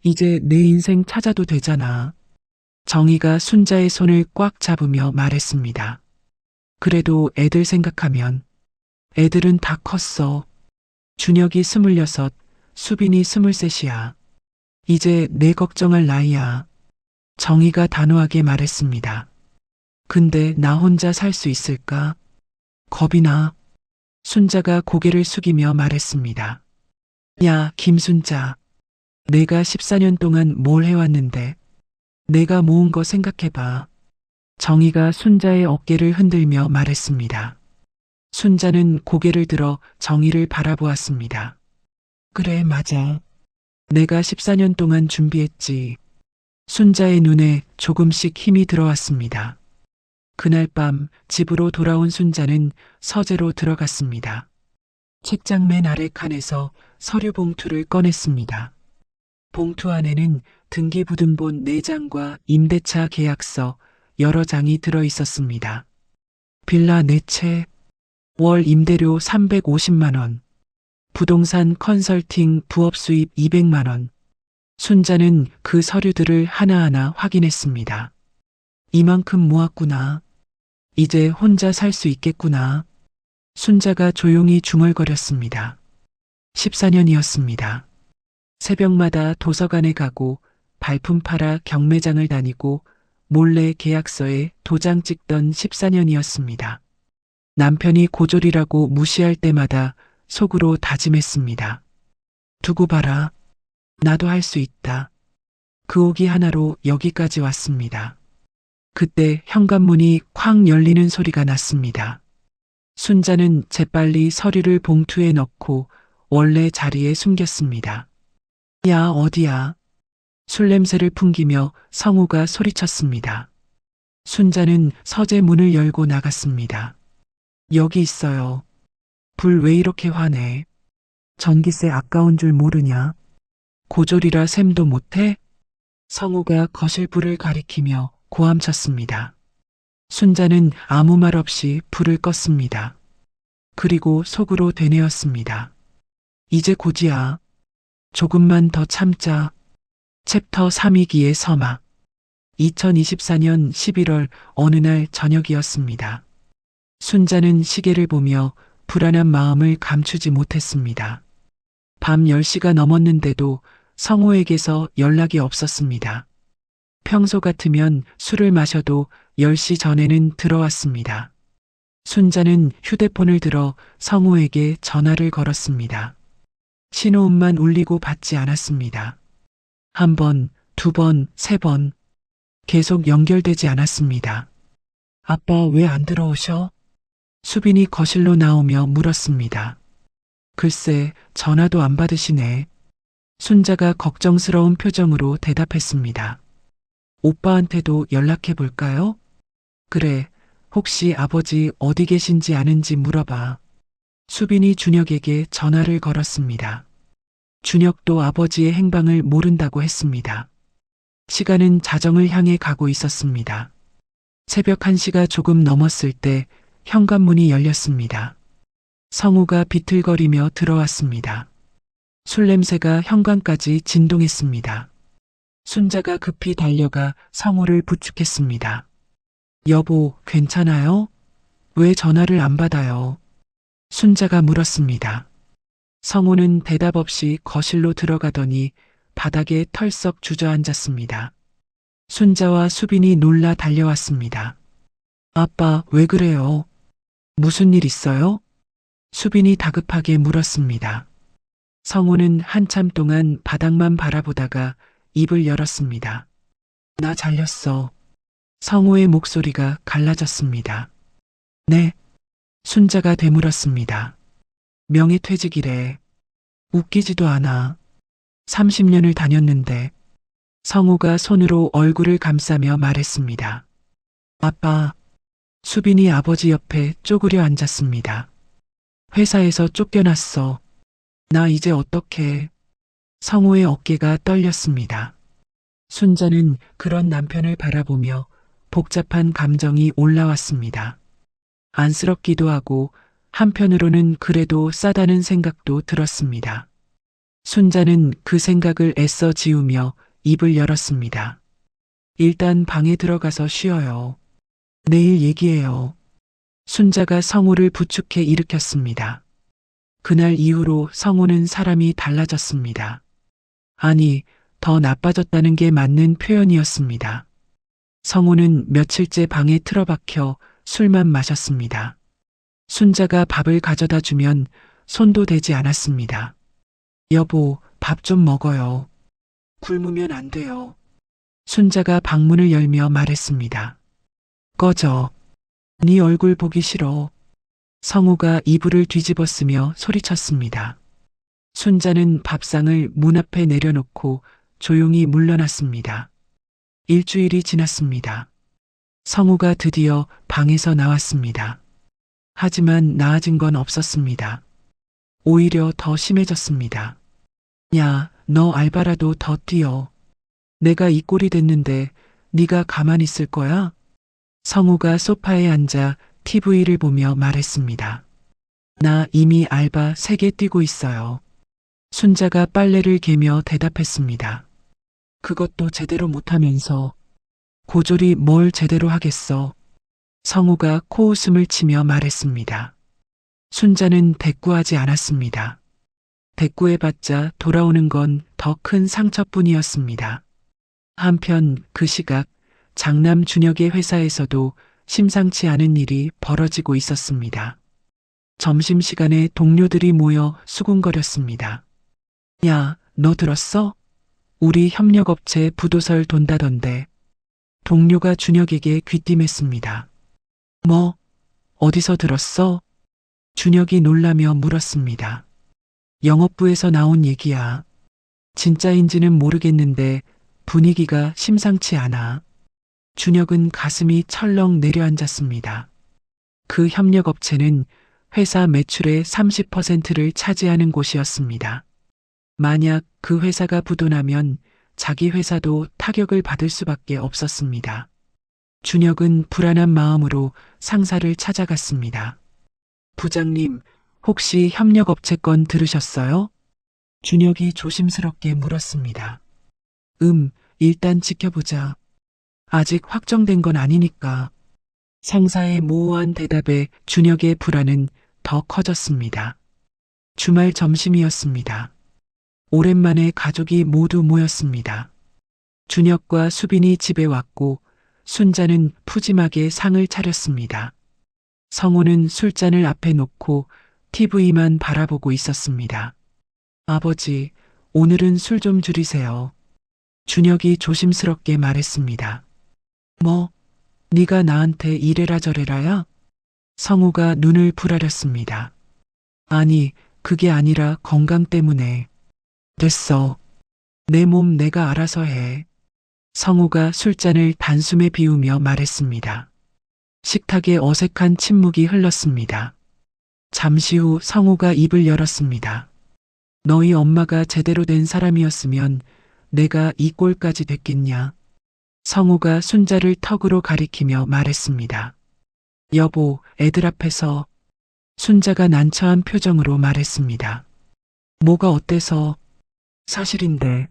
이제 내 인생 찾아도 되잖아. 정희가 순자의 손을 꽉 잡으며 말했습니다. 그래도 애들 생각하면 애들은 다 컸어. 준혁이 26, 수빈이 23이야. 이제 내 걱정할 나이야. 정희가 단호하게 말했습니다. 근데 나 혼자 살 수 있을까? 겁이 나. 순자가 고개를 숙이며 말했습니다. 야, 김순자. 내가 14년 동안 뭘 해왔는데. 내가 모은 거 생각해봐. 정희가 순자의 어깨를 흔들며 말했습니다. 순자는 고개를 들어 정희를 바라보았습니다. 그래, 맞아. 내가 14년 동안 준비했지. 순자의 눈에 조금씩 힘이 들어왔습니다. 그날 밤 집으로 돌아온 순자는 서재로 들어갔습니다. 책장 맨 아래 칸에서 서류 봉투를 꺼냈습니다. 봉투 안에는 등기부등본 4장과 임대차 계약서 여러 장이 들어 있었습니다. 빌라 4채, 월 임대료 350만 원, 부동산 컨설팅 부업 수입 200만 원. 순자는 그 서류들을 하나하나 확인했습니다. 이만큼 모았구나. 이제 혼자 살 수 있겠구나. 순자가 조용히 중얼거렸습니다. 14년이었습니다. 새벽마다 도서관에 가고 발품 팔아 경매장을 다니고 몰래 계약서에 도장 찍던 14년이었습니다. 남편이 고졸이라고 무시할 때마다 속으로 다짐했습니다. 두고 봐라. 나도 할 수 있다. 그 오기 하나로 여기까지 왔습니다. 그때 현관문이 쾅 열리는 소리가 났습니다. 순자는 재빨리 서류를 봉투에 넣고 원래 자리에 숨겼습니다. 야, 어디야? 술 냄새를 풍기며 성우가 소리쳤습니다. 순자는 서재 문을 열고 나갔습니다. 여기 있어요. 불 왜 이렇게 화내? 전기세 아까운 줄 모르냐? 고졸이라 셈도 못해? 성우가 거실 불을 가리키며 고함쳤습니다. 순자는 아무 말 없이 불을 껐습니다. 그리고 속으로 되뇌었습니다. 이제 곧이야. 조금만 더 참자. 챕터 3위기의 서막. 2024년 11월 어느 날 저녁이었습니다. 순자는 시계를 보며 불안한 마음을 감추지 못했습니다. 밤 10시가 넘었는데도 성호에게서 연락이 없었습니다. 평소 같으면 술을 마셔도 10시 전에는 들어왔습니다. 순자는 휴대폰을 들어 성호에게 전화를 걸었습니다. 신호음만 울리고 받지 않았습니다. 한 번, 두 번, 세 번. 계속 연결되지 않았습니다. 아빠 왜 안 들어오셔? 수빈이 거실로 나오며 물었습니다. 글쎄, 전화도 안 받으시네. 순자가 걱정스러운 표정으로 대답했습니다. 오빠한테도 연락해 볼까요? 그래, 혹시 아버지 어디 계신지 아는지 물어봐. 수빈이 준혁에게 전화를 걸었습니다. 준혁도 아버지의 행방을 모른다고 했습니다. 시간은 자정을 향해 가고 있었습니다. 새벽 1시가 조금 넘었을 때 현관문이 열렸습니다. 성우가 비틀거리며 들어왔습니다. 술 냄새가 현관까지 진동했습니다. 순자가 급히 달려가 성우를 부축했습니다. 여보, 괜찮아요? 왜 전화를 안 받아요? 순자가 물었습니다. 성우는 대답 없이 거실로 들어가더니 바닥에 털썩 주저앉았습니다. 순자와 수빈이 놀라 달려왔습니다. 아빠, 왜 그래요? 무슨 일 있어요? 수빈이 다급하게 물었습니다. 성우는 한참 동안 바닥만 바라보다가 입을 열었습니다. 나 잘렸어. 성우의 목소리가 갈라졌습니다. 네. 순자가 되물었습니다. 명예퇴직이래. 웃기지도 않아. 30년을 다녔는데. 성우가 손으로 얼굴을 감싸며 말했습니다. 아빠. 수빈이 아버지 옆에 쪼그려 앉았습니다. 회사에서 쫓겨났어. 나 이제 어떡해. 성우의 어깨가 떨렸습니다. 순자는 그런 남편을 바라보며 복잡한 감정이 올라왔습니다. 안쓰럽기도 하고 한편으로는 그래도 싸다는 생각도 들었습니다. 순자는 그 생각을 애써 지우며 입을 열었습니다. 일단 방에 들어가서 쉬어요. 내일 얘기해요. 순자가 성우를 부축해 일으켰습니다. 그날 이후로 성우는 사람이 달라졌습니다. 아니, 더 나빠졌다는 게 맞는 표현이었습니다. 성우는 며칠째 방에 틀어박혀 술만 마셨습니다. 순자가 밥을 가져다 주면 손도 대지 않았습니다. 여보, 밥 좀 먹어요. 굶으면 안 돼요. 순자가 방문을 열며 말했습니다. 꺼져. 네 얼굴 보기 싫어. 성우가 이불을 뒤집어쓰며 소리쳤습니다. 순자는 밥상을 문 앞에 내려놓고 조용히 물러났습니다. 일주일이 지났습니다. 성우가 드디어 방에서 나왔습니다. 하지만 나아진 건 없었습니다. 오히려 더 심해졌습니다. 야, 너 알바라도 더 뛰어. 내가 이 꼴이 됐는데 네가 가만히 있을 거야? 성우가 소파에 앉아 TV를 보며 말했습니다. 나 이미 알바 3개 뛰고 있어요. 순자가 빨래를 개며 대답했습니다. 그것도 제대로 못하면서. 고졸이 뭘 제대로 하겠어. 성우가 코웃음을 치며 말했습니다. 순자는 대꾸하지 않았습니다. 대꾸해봤자 돌아오는 건 더 큰 상처뿐이었습니다. 한편 그 시각 장남 준혁의 회사에서도 심상치 않은 일이 벌어지고 있었습니다. 점심시간에 동료들이 모여 수군거렸습니다. 야, 너 들었어? 우리 협력업체 부도설 돈다던데. 동료가 준혁에게 귀띔했습니다. 뭐? 어디서 들었어? 준혁이 놀라며 물었습니다. 영업부에서 나온 얘기야. 진짜인지는 모르겠는데 분위기가 심상치 않아. 준혁은 가슴이 철렁 내려앉았습니다. 그 협력업체는 회사 매출의 30%를 차지하는 곳이었습니다. 만약 그 회사가 부도나면 자기 회사도 타격을 받을 수밖에 없었습니다. 준혁은 불안한 마음으로 상사를 찾아갔습니다. 부장님, 혹시 협력업체 건 들으셨어요? 준혁이 조심스럽게 물었습니다. 일단 지켜보자. 아직 확정된 건 아니니까. 상사의 모호한 대답에 준혁의 불안은 더 커졌습니다. 주말 점심이었습니다. 오랜만에 가족이 모두 모였습니다. 준혁과 수빈이 집에 왔고 순자는 푸짐하게 상을 차렸습니다. 성우는 술잔을 앞에 놓고 TV만 바라보고 있었습니다. 아버지, 오늘은 술 좀 줄이세요. 준혁이 조심스럽게 말했습니다. 뭐, 네가 나한테 이래라 저래라야? 성우가 눈을 부라렸습니다. 아니, 그게 아니라 건강 때문에. 됐어. 내 몸 내가 알아서 해. 성우가 술잔을 단숨에 비우며 말했습니다. 식탁에 어색한 침묵이 흘렀습니다. 잠시 후 성우가 입을 열었습니다. 너희 엄마가 제대로 된 사람이었으면 내가 이 꼴까지 됐겠냐? 성우가 순자를 턱으로 가리키며 말했습니다. 여보, 애들 앞에서. 순자가 난처한 표정으로 말했습니다. 뭐가 어때서? 사실인데.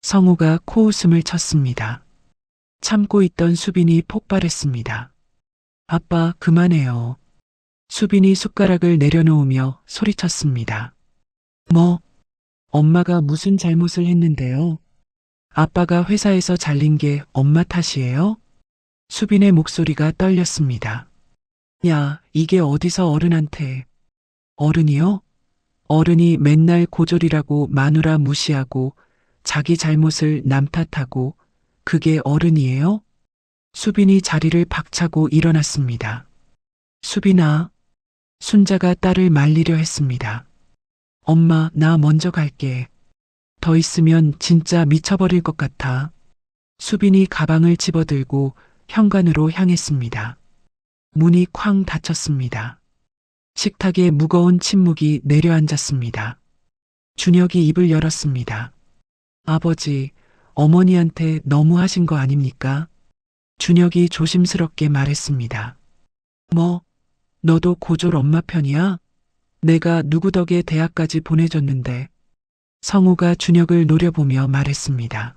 성우가 코웃음을 쳤습니다. 참고 있던 수빈이 폭발했습니다. 아빠, 그만해요. 수빈이 숟가락을 내려놓으며 소리쳤습니다. 뭐? 엄마가 무슨 잘못을 했는데요? 아빠가 회사에서 잘린 게 엄마 탓이에요? 수빈의 목소리가 떨렸습니다. 야, 이게 어디서 어른한테. 어른이요? 어른이 맨날 고졸이라고 마누라 무시하고 자기 잘못을 남 탓하고 그게 어른이에요? 수빈이 자리를 박차고 일어났습니다. 수빈아. 순자가 딸을 말리려 했습니다. 엄마, 나 먼저 갈게. 더 있으면 진짜 미쳐버릴 것 같아. 수빈이 가방을 집어들고 현관으로 향했습니다. 문이 쾅 닫혔습니다. 식탁에 무거운 침묵이 내려앉았습니다. 준혁이 입을 열었습니다. 아버지, 어머니한테 너무 하신 거 아닙니까? 준혁이 조심스럽게 말했습니다. 뭐, 너도 고졸 엄마 편이야? 내가 누구 덕에 대학까지 보내줬는데. 성우가 준혁을 노려보며 말했습니다.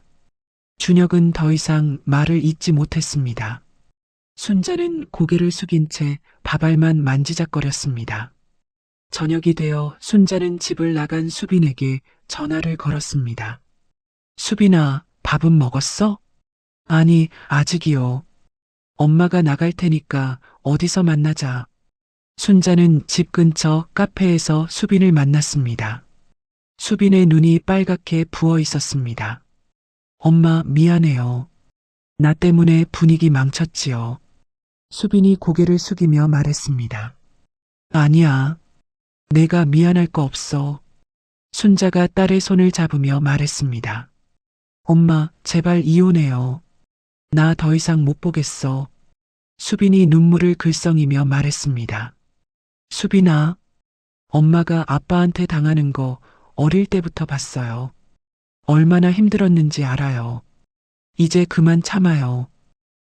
준혁은 더 이상 말을 잇지 못했습니다. 순자는 고개를 숙인 채 밥알만 만지작거렸습니다. 저녁이 되어 순자는 집을 나간 수빈에게 전화를 걸었습니다. 수빈아, 밥은 먹었어? 아니, 아직이요. 엄마가 나갈 테니까 어디서 만나자. 순자는 집 근처 카페에서 수빈을 만났습니다. 수빈의 눈이 빨갛게 부어 있었습니다. 엄마, 미안해요. 나 때문에 분위기 망쳤지요. 수빈이 고개를 숙이며 말했습니다. 아니야. 내가 미안할 거 없어. 순자가 딸의 손을 잡으며 말했습니다. 엄마, 제발 이혼해요. 나 더 이상 못 보겠어. 수빈이 눈물을 글썽이며 말했습니다. 수빈아, 엄마가 아빠한테 당하는 거 어릴 때부터 봤어요. 얼마나 힘들었는지 알아요. 이제 그만 참아요.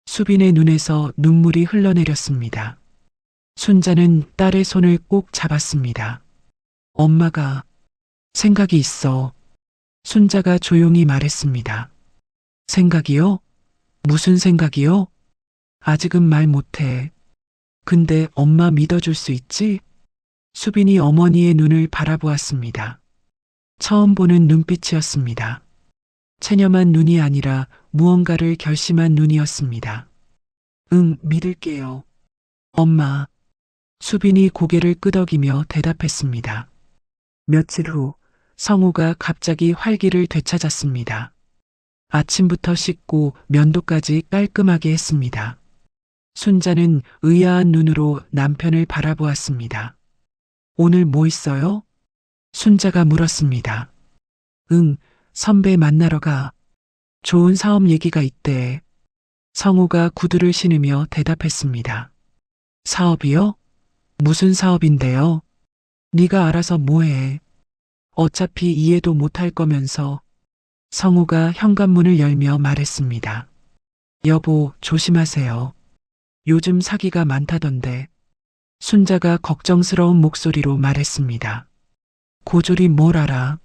수빈의 눈에서 눈물이 흘러내렸습니다. 순자는 딸의 손을 꼭 잡았습니다. 엄마가 생각이 있어. 순자가 조용히 말했습니다. 생각이요? 무슨 생각이요? 아직은 말 못해. 근데 엄마 믿어줄 수 있지? 수빈이 어머니의 눈을 바라보았습니다. 처음 보는 눈빛이었습니다. 체념한 눈이 아니라 무언가를 결심한 눈이었습니다. 응, 믿을게요. 엄마. 수빈이 고개를 끄덕이며 대답했습니다. 며칠 후 성우가 갑자기 활기를 되찾았습니다. 아침부터 씻고 면도까지 깔끔하게 했습니다. 순자는 의아한 눈으로 남편을 바라보았습니다. 오늘 뭐 있어요? 순자가 물었습니다. 응, 선배 만나러 가. 좋은 사업 얘기가 있대. 성우가 구두를 신으며 대답했습니다. 사업이요? 무슨 사업인데요? 네가 알아서 뭐해. 어차피 이해도 못할 거면서. 성우가 현관문을 열며 말했습니다. 여보, 조심하세요. 요즘 사기가 많다던데. 순자가 걱정스러운 목소리로 말했습니다. 고졸이 뭘 알아?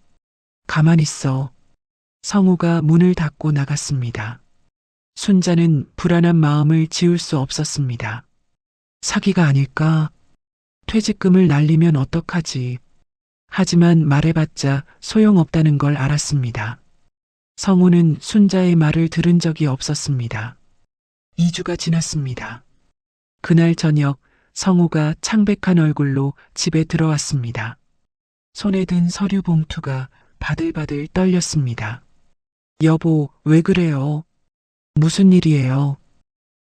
가만 있어. 성우가 문을 닫고 나갔습니다. 순자는 불안한 마음을 지울 수 없었습니다. 사기가 아닐까? 퇴직금을 날리면 어떡하지? 하지만 말해봤자 소용없다는 걸 알았습니다. 성우는 순자의 말을 들은 적이 없었습니다. 2주가 지났습니다. 그날 저녁 성우가 창백한 얼굴로 집에 들어왔습니다. 손에 든 서류 봉투가 바들바들 떨렸습니다. 여보, 왜 그래요? 무슨 일이에요?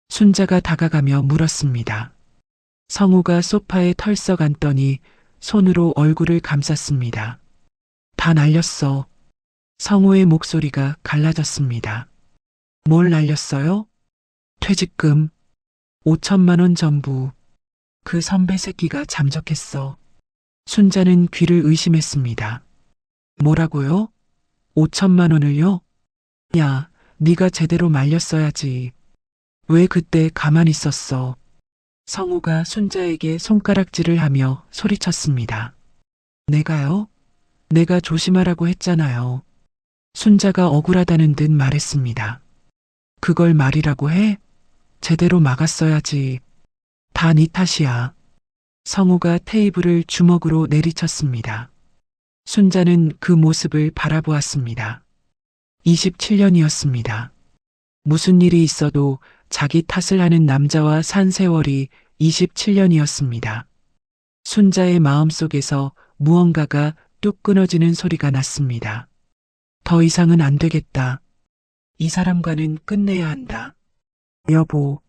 순자가 다가가며 물었습니다. 성우가 소파에 털썩 앉더니 손으로 얼굴을 감쌌습니다. 다 날렸어. 성우의 목소리가 갈라졌습니다. 뭘 날렸어요? 퇴직금. 5천만 원 전부. 그 선배 새끼가 잠적했어. 순자는 귀를 의심했습니다. 뭐라고요? 5천만 원을요? 야, 네가 제대로 말렸어야지. 왜 그때 가만히 있었어? 성우가 순자에게 손가락질을 하며 소리쳤습니다. 내가요? 내가 조심하라고 했잖아요. 순자가 억울하다는 듯 말했습니다. 그걸 말이라고 해? 제대로 막았어야지. 다 네 탓이야. 성우가 테이블을 주먹으로 내리쳤습니다. 순자는 그 모습을 바라보았습니다. 27년이었습니다. 무슨 일이 있어도 자기 탓을 하는 남자와 산 세월이 27년이었습니다. 순자의 마음속에서 무언가가 뚝 끊어지는 소리가 났습니다. 더 이상은 안 되겠다. 이 사람과는 끝내야 한다. 여보.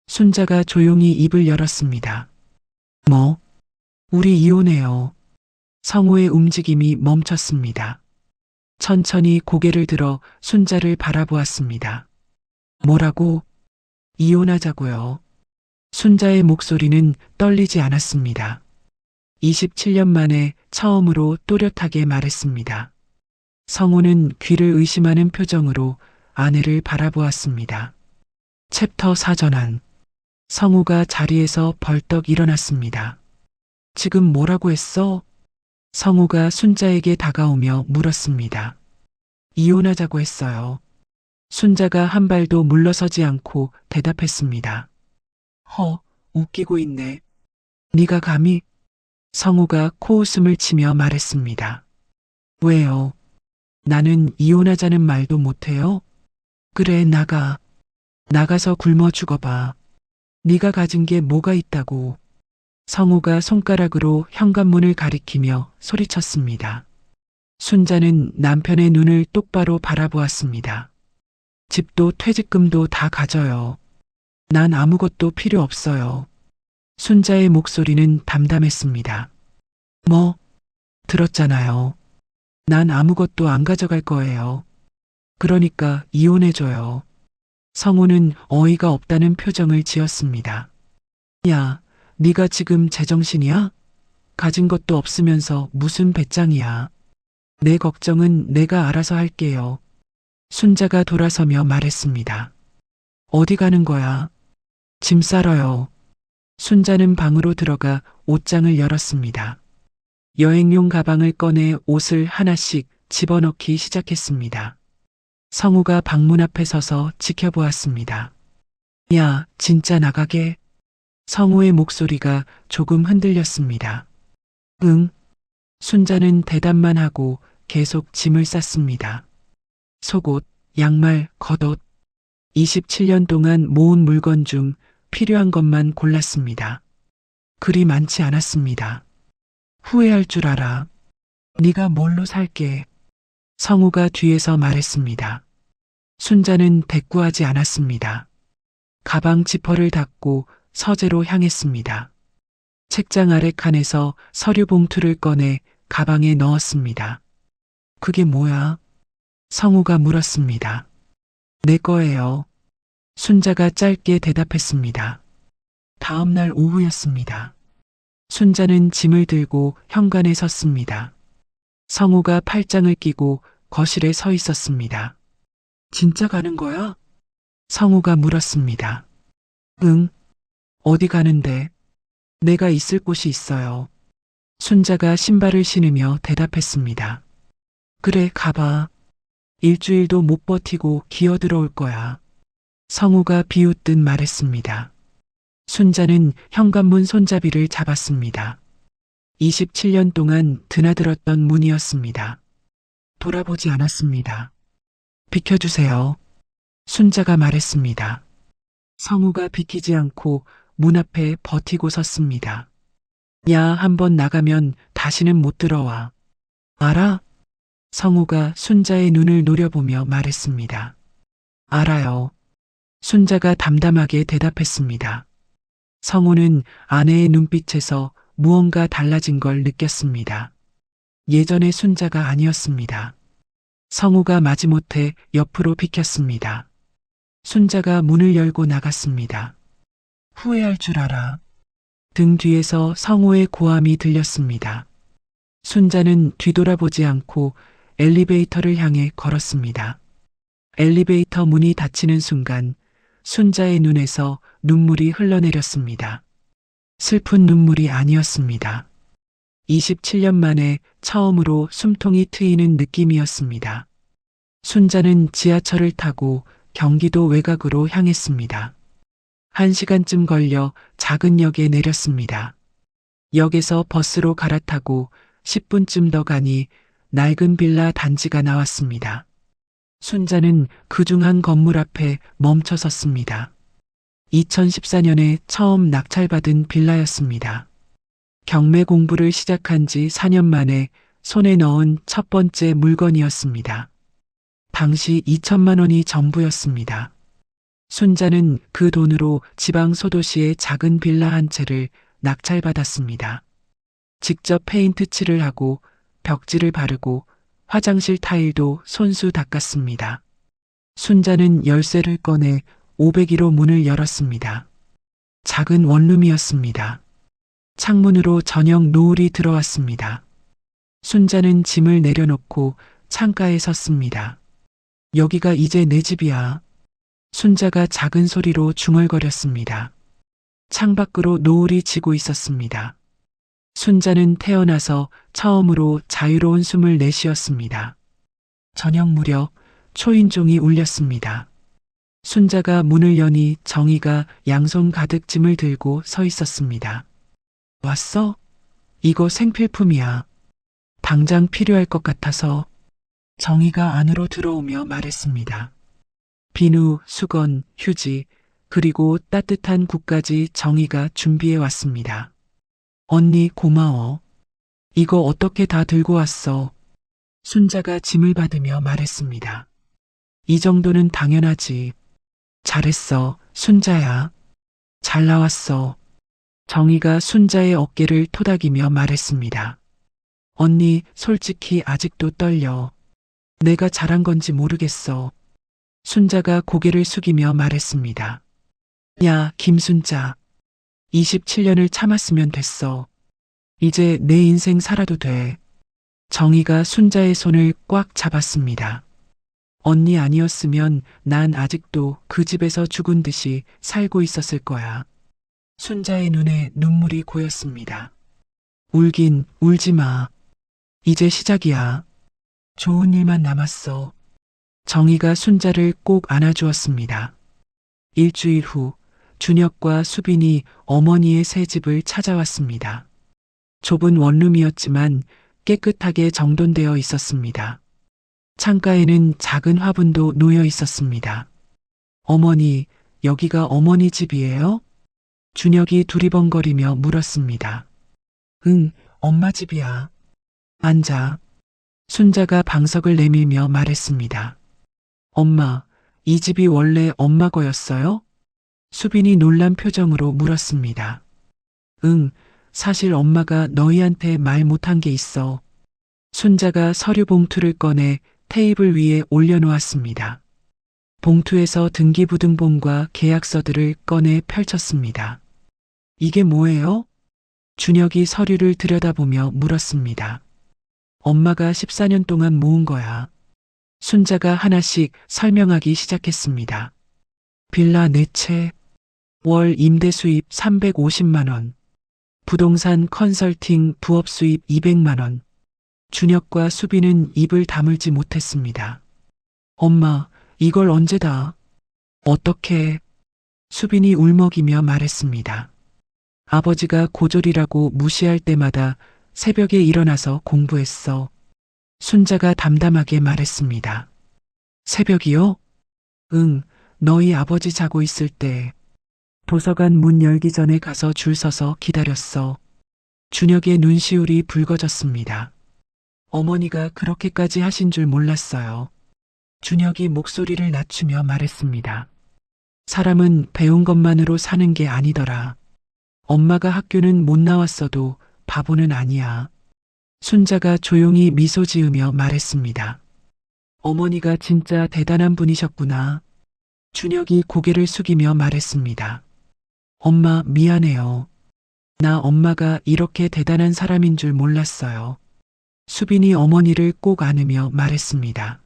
순자가 조용히 입을 열었습니다. 뭐? 우리 이혼해요. 성우의 움직임이 멈췄습니다. 천천히 고개를 들어 순자를 바라보았습니다. 뭐라고? 이혼하자고요. 순자의 목소리는 떨리지 않았습니다. 27년 만에 처음으로 또렷하게 말했습니다. 성우는 귀를 의심하는 표정으로 아내를 바라보았습니다. 챕터 4전환. 성우가 자리에서 벌떡 일어났습니다. 지금 뭐라고 했어? 성우가 순자에게 다가오며 물었습니다. 이혼하자고 했어요. 순자가 한 발도 물러서지 않고 대답했습니다. 웃기고 있네. 네가 감히? 성우가 코웃음을 치며 말했습니다. 왜요? 나는 이혼하자는 말도 못해요? 그래, 나가. 나가서 굶어 죽어봐. 네가 가진 게 뭐가 있다고. 성우가 손가락으로 현관문을 가리키며 소리쳤습니다. 순자는 남편의 눈을 똑바로 바라보았습니다. 집도 퇴직금도 다 가져요. 난 아무것도 필요 없어요. 순자의 목소리는 담담했습니다. 뭐? 들었잖아요. 난 아무것도 안 가져갈 거예요. 그러니까 이혼해줘요. 성우는 어이가 없다는 표정을 지었습니다. 야, 네가 지금 제정신이야? 가진 것도 없으면서 무슨 배짱이야. 내 걱정은 내가 알아서 할게요. 순자가 돌아서며 말했습니다. 어디 가는 거야? 짐 싸러요. 순자는 방으로 들어가 옷장을 열었습니다. 여행용 가방을 꺼내 옷을 하나씩 집어넣기 시작했습니다. 성우가 방문 앞에 서서 지켜보았습니다. 야, 진짜 나가게? 성우의 목소리가 조금 흔들렸습니다. 응. 순자는 대답만 하고 계속 짐을 쌌습니다. 속옷, 양말, 겉옷. 27년 동안 모은 물건 중 필요한 것만 골랐습니다. 그리 많지 않았습니다. 후회할 줄 알아. 네가 뭘로 살게. 성우가 뒤에서 말했습니다. 순자는 대꾸하지 않았습니다. 가방 지퍼를 닫고 서재로 향했습니다. 책장 아래 칸에서 서류 봉투를 꺼내 가방에 넣었습니다. 그게 뭐야? 성우가 물었습니다. 내 거예요. 순자가 짧게 대답했습니다. 다음 날 오후였습니다. 순자는 짐을 들고 현관에 섰습니다. 성우가 팔짱을 끼고 거실에 서 있었습니다. 진짜 가는 거야? 성우가 물었습니다. 응. 어디 가는데? 내가 있을 곳이 있어요. 순자가 신발을 신으며 대답했습니다. 그래, 가봐. 일주일도 못 버티고 기어들어올 거야. 성우가 비웃듯 말했습니다. 순자는 현관문 손잡이를 잡았습니다. 27년 동안 드나들었던 문이었습니다. 돌아보지 않았습니다. 비켜주세요. 순자가 말했습니다. 성우가 비키지 않고 문 앞에 버티고 섰습니다. 야, 한번 나가면 다시는 못 들어와. 알아? 성우가 순자의 눈을 노려보며 말했습니다. 알아요. 순자가 담담하게 대답했습니다. 성우는 아내의 눈빛에서 무언가 달라진 걸 느꼈습니다. 예전의 순자가 아니었습니다. 성우가 마지못해 옆으로 비켰습니다. 순자가 문을 열고 나갔습니다. 후회할 줄 알아. 등 뒤에서 성우의 고함이 들렸습니다. 순자는 뒤돌아보지 않고 엘리베이터를 향해 걸었습니다. 엘리베이터 문이 닫히는 순간 순자의 눈에서 눈물이 흘러내렸습니다. 슬픈 눈물이 아니었습니다. 27년 만에 처음으로 숨통이 트이는 느낌이었습니다. 순자는 지하철을 타고 경기도 외곽으로 향했습니다. 1시간쯤 걸려 작은 역에 내렸습니다. 역에서 버스로 갈아타고 10분쯤 더 가니 낡은 빌라 단지가 나왔습니다. 순자는 그중 한 건물 앞에 멈춰 섰습니다. 2014년에 처음 낙찰받은 빌라였습니다. 경매 공부를 시작한 지 4년 만에 손에 넣은 첫 번째 물건이었습니다. 당시 2천만 원이 전부였습니다. 순자는 그 돈으로 지방 소도시의 작은 빌라 한 채를 낙찰받았습니다. 직접 페인트 칠을 하고 벽지를 바르고 화장실 타일도 손수 닦았습니다. 순자는 열쇠를 꺼내 501호 문을 열었습니다. 작은 원룸이었습니다. 창문으로 저녁 노을이 들어왔습니다. 순자는 짐을 내려놓고 창가에 섰습니다. 여기가 이제 내 집이야. 순자가 작은 소리로 중얼거렸습니다. 창밖으로 노을이 지고 있었습니다. 순자는 태어나서 처음으로 자유로운 숨을 내쉬었습니다. 저녁 무렵 초인종이 울렸습니다. 순자가 문을 여니 정희가 양손 가득 짐을 들고 서 있었습니다. 왔어? 이거 생필품이야. 당장 필요할 것 같아서. 정희가 안으로 들어오며 말했습니다. 비누, 수건, 휴지, 그리고 따뜻한 국까지 정희가 준비해 왔습니다. 언니 고마워. 이거 어떻게 다 들고 왔어? 순자가 짐을 받으며 말했습니다. 이 정도는 당연하지. 잘했어, 순자야. 잘 나왔어. 정희가 순자의 어깨를 토닥이며 말했습니다. 언니, 솔직히 아직도 떨려. 내가 잘한 건지 모르겠어. 순자가 고개를 숙이며 말했습니다. 야, 김순자. 27년을 참았으면 됐어. 이제 내 인생 살아도 돼. 정희가 순자의 손을 꽉 잡았습니다. 언니 아니었으면 난 아직도 그 집에서 죽은 듯이 살고 있었을 거야. 순자의 눈에 눈물이 고였습니다. 울긴 울지 마. 이제 시작이야. 좋은 일만 남았어. 정희가 순자를 꼭 안아주었습니다. 일주일 후 준혁과 수빈이 어머니의 새 집을 찾아왔습니다. 좁은 원룸이었지만 깨끗하게 정돈되어 있었습니다. 창가에는 작은 화분도 놓여 있었습니다. 어머니, 여기가 어머니 집이에요? 준혁이 두리번거리며 물었습니다. 응, 엄마 집이야. 앉아. 순자가 방석을 내밀며 말했습니다. 엄마, 이 집이 원래 엄마 거였어요? 수빈이 놀란 표정으로 물었습니다. 응, 사실 엄마가 너희한테 말 못한 게 있어. 순자가 서류 봉투를 꺼내 테이블 위에 올려놓았습니다. 봉투에서 등기부등본과 계약서들을 꺼내 펼쳤습니다. 이게 뭐예요? 준혁이 서류를 들여다보며 물었습니다. 엄마가 14년 동안 모은 거야. 순자가 하나씩 설명하기 시작했습니다. 빌라 4채, 월 임대 수입 350만 원, 부동산 컨설팅 부업 수입 200만 원. 준혁과 수빈은 입을 다물지 못했습니다. 엄마, 이걸 언제 다? 어떻게? 수빈이 울먹이며 말했습니다. 아버지가 고졸이라고 무시할 때마다 새벽에 일어나서 공부했어. 순자가 담담하게 말했습니다. 새벽이요? 응, 너희 아버지 자고 있을 때. 도서관 문 열기 전에 가서 줄 서서 기다렸어. 준혁의 눈시울이 붉어졌습니다. 어머니가 그렇게까지 하신 줄 몰랐어요. 준혁이 목소리를 낮추며 말했습니다. 사람은 배운 것만으로 사는 게 아니더라. 엄마가 학교는 못 나왔어도 바보는 아니야. 순자가 조용히 미소 지으며 말했습니다. 어머니가 진짜 대단한 분이셨구나. 준혁이 고개를 숙이며 말했습니다. 엄마, 미안해요. 나 엄마가 이렇게 대단한 사람인 줄 몰랐어요. 수빈이 어머니를 꼭 안으며 말했습니다.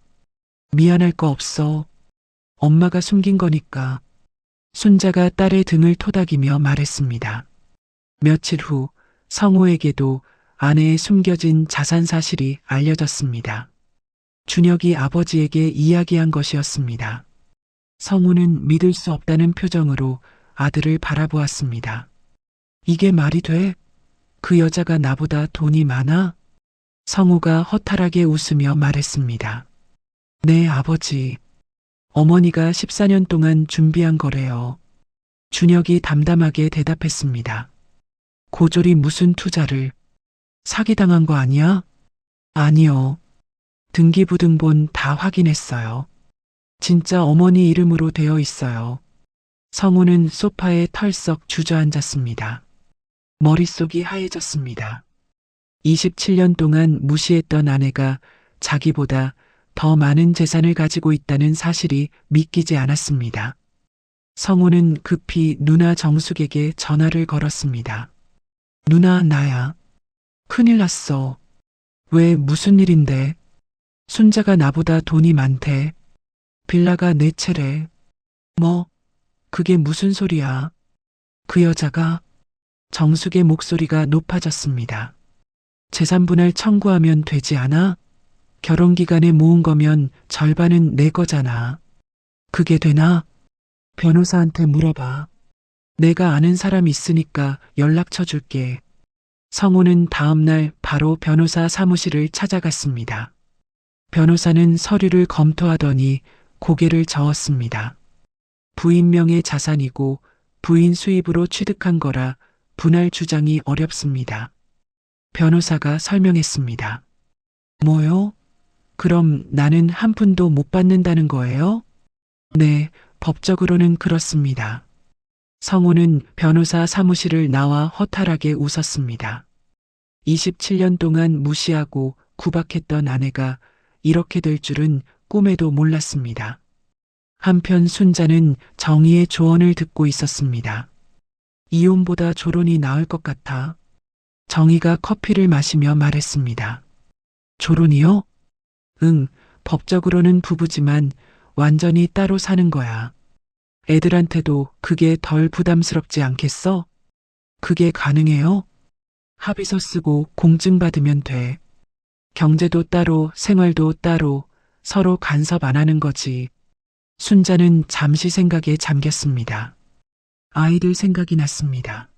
미안할 거 없어. 엄마가 숨긴 거니까. 순자가 딸의 등을 토닥이며 말했습니다. 며칠 후 성호에게도 아내의 숨겨진 자산 사실이 알려졌습니다. 준혁이 아버지에게 이야기한 것이었습니다. 성우는 믿을 수 없다는 표정으로 아들을 바라보았습니다. 이게 말이 돼? 그 여자가 나보다 돈이 많아? 성우가 허탈하게 웃으며 말했습니다. 네, 아버지. 어머니가 14년 동안 준비한 거래요. 준혁이 담담하게 대답했습니다. 고졸이 무슨 투자를? 사기당한 거 아니야? 아니요. 등기부등본 다 확인했어요. 진짜 어머니 이름으로 되어 있어요. 성우는 소파에 털썩 주저앉았습니다. 머릿속이 하얘졌습니다. 27년 동안 무시했던 아내가 자기보다 더 많은 재산을 가지고 있다는 사실이 믿기지 않았습니다. 성우는 급히 누나 정숙에게 전화를 걸었습니다. 누나, 나야. 큰일 났어. 왜, 무슨 일인데? 순자가 나보다 돈이 많대. 빌라가 4채래. 뭐? 그게 무슨 소리야? 그 여자가? 정숙의 목소리가 높아졌습니다. 재산분할 청구하면 되지 않아? 결혼기간에 모은 거면 절반은 내 거잖아. 그게 되나? 변호사한테 물어봐. 내가 아는 사람 있으니까 연락처 줄게. 성우는 다음날 바로 변호사 사무실을 찾아갔습니다. 변호사는 서류를 검토하더니 고개를 저었습니다. 부인 명의 자산이고 부인 수입으로 취득한 거라 분할 주장이 어렵습니다. 변호사가 설명했습니다. 뭐요? 그럼 나는 한 푼도 못 받는다는 거예요? 네, 법적으로는 그렇습니다. 성우는 변호사 사무실을 나와 허탈하게 웃었습니다. 27년 동안 무시하고 구박했던 아내가 이렇게 될 줄은 꿈에도 몰랐습니다. 한편 순자는 정의의 조언을 듣고 있었습니다. 이혼보다 조론이 나을 것 같아. 정의가 커피를 마시며 말했습니다. 조론이요? 응, 법적으로는 부부지만 완전히 따로 사는 거야. 애들한테도 그게 덜 부담스럽지 않겠어? 그게 가능해요? 합의서 쓰고 공증 받으면 돼. 경제도 따로 생활도 따로 서로 간섭 안 하는 거지. 순자는 잠시 생각에 잠겼습니다. 아이들 생각이 났습니다.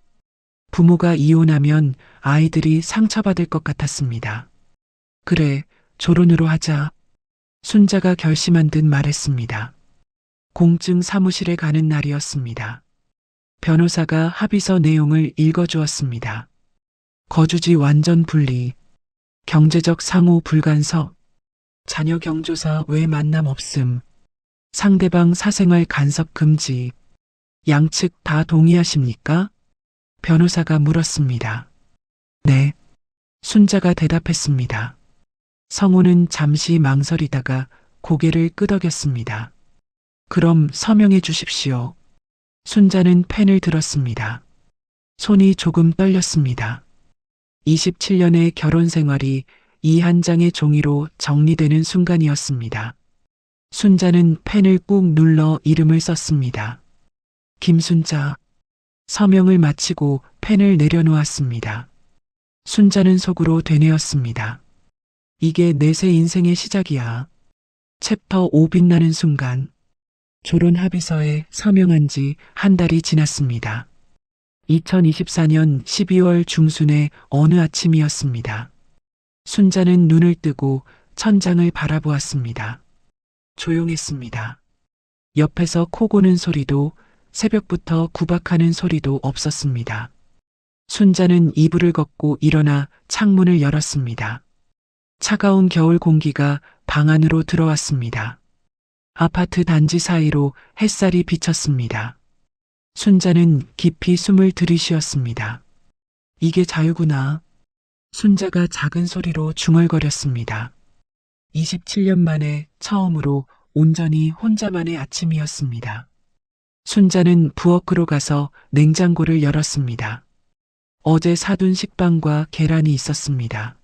부모가 이혼하면 아이들이 상처받을 것 같았습니다. 그래, 조론으로 하자. 순자가 결심한 듯 말했습니다. 공증 사무실에 가는 날이었습니다. 변호사가 합의서 내용을 읽어주었습니다. 거주지 완전 분리, 경제적 상호 불간섭, 자녀 경조사 외 만남 없음, 상대방 사생활 간섭 금지, 양측 다 동의하십니까? 변호사가 물었습니다. 네. 순자가 대답했습니다. 성우는 잠시 망설이다가 고개를 끄덕였습니다. 그럼 서명해 주십시오. 순자는 펜을 들었습니다. 손이 조금 떨렸습니다. 27년의 결혼 생활이 이 한 장의 종이로 정리되는 순간이었습니다. 순자는 펜을 꾹 눌러 이름을 썼습니다. 김순자. 서명을 마치고 펜을 내려놓았습니다. 순자는 속으로 되뇌었습니다. 이게 내 새 인생의 시작이야. 챕터 5 빛나는 순간. 졸혼 합의서에 서명한 지 한 달이 지났습니다. 2024년 12월 중순의 어느 아침이었습니다. 순자는 눈을 뜨고 천장을 바라보았습니다. 조용했습니다. 옆에서 코 고는 소리도 새벽부터 구박하는 소리도 없었습니다. 순자는 이불을 걷고 일어나 창문을 열었습니다. 차가운 겨울 공기가 방 안으로 들어왔습니다. 아파트 단지 사이로 햇살이 비쳤습니다. 순자는 깊이 숨을 들이쉬었습니다. 이게 자유구나. 순자가 작은 소리로 중얼거렸습니다. 27년 만에 처음으로 온전히 혼자만의 아침이었습니다. 순자는 부엌으로 가서 냉장고를 열었습니다. 어제 사둔 식빵과 계란이 있었습니다.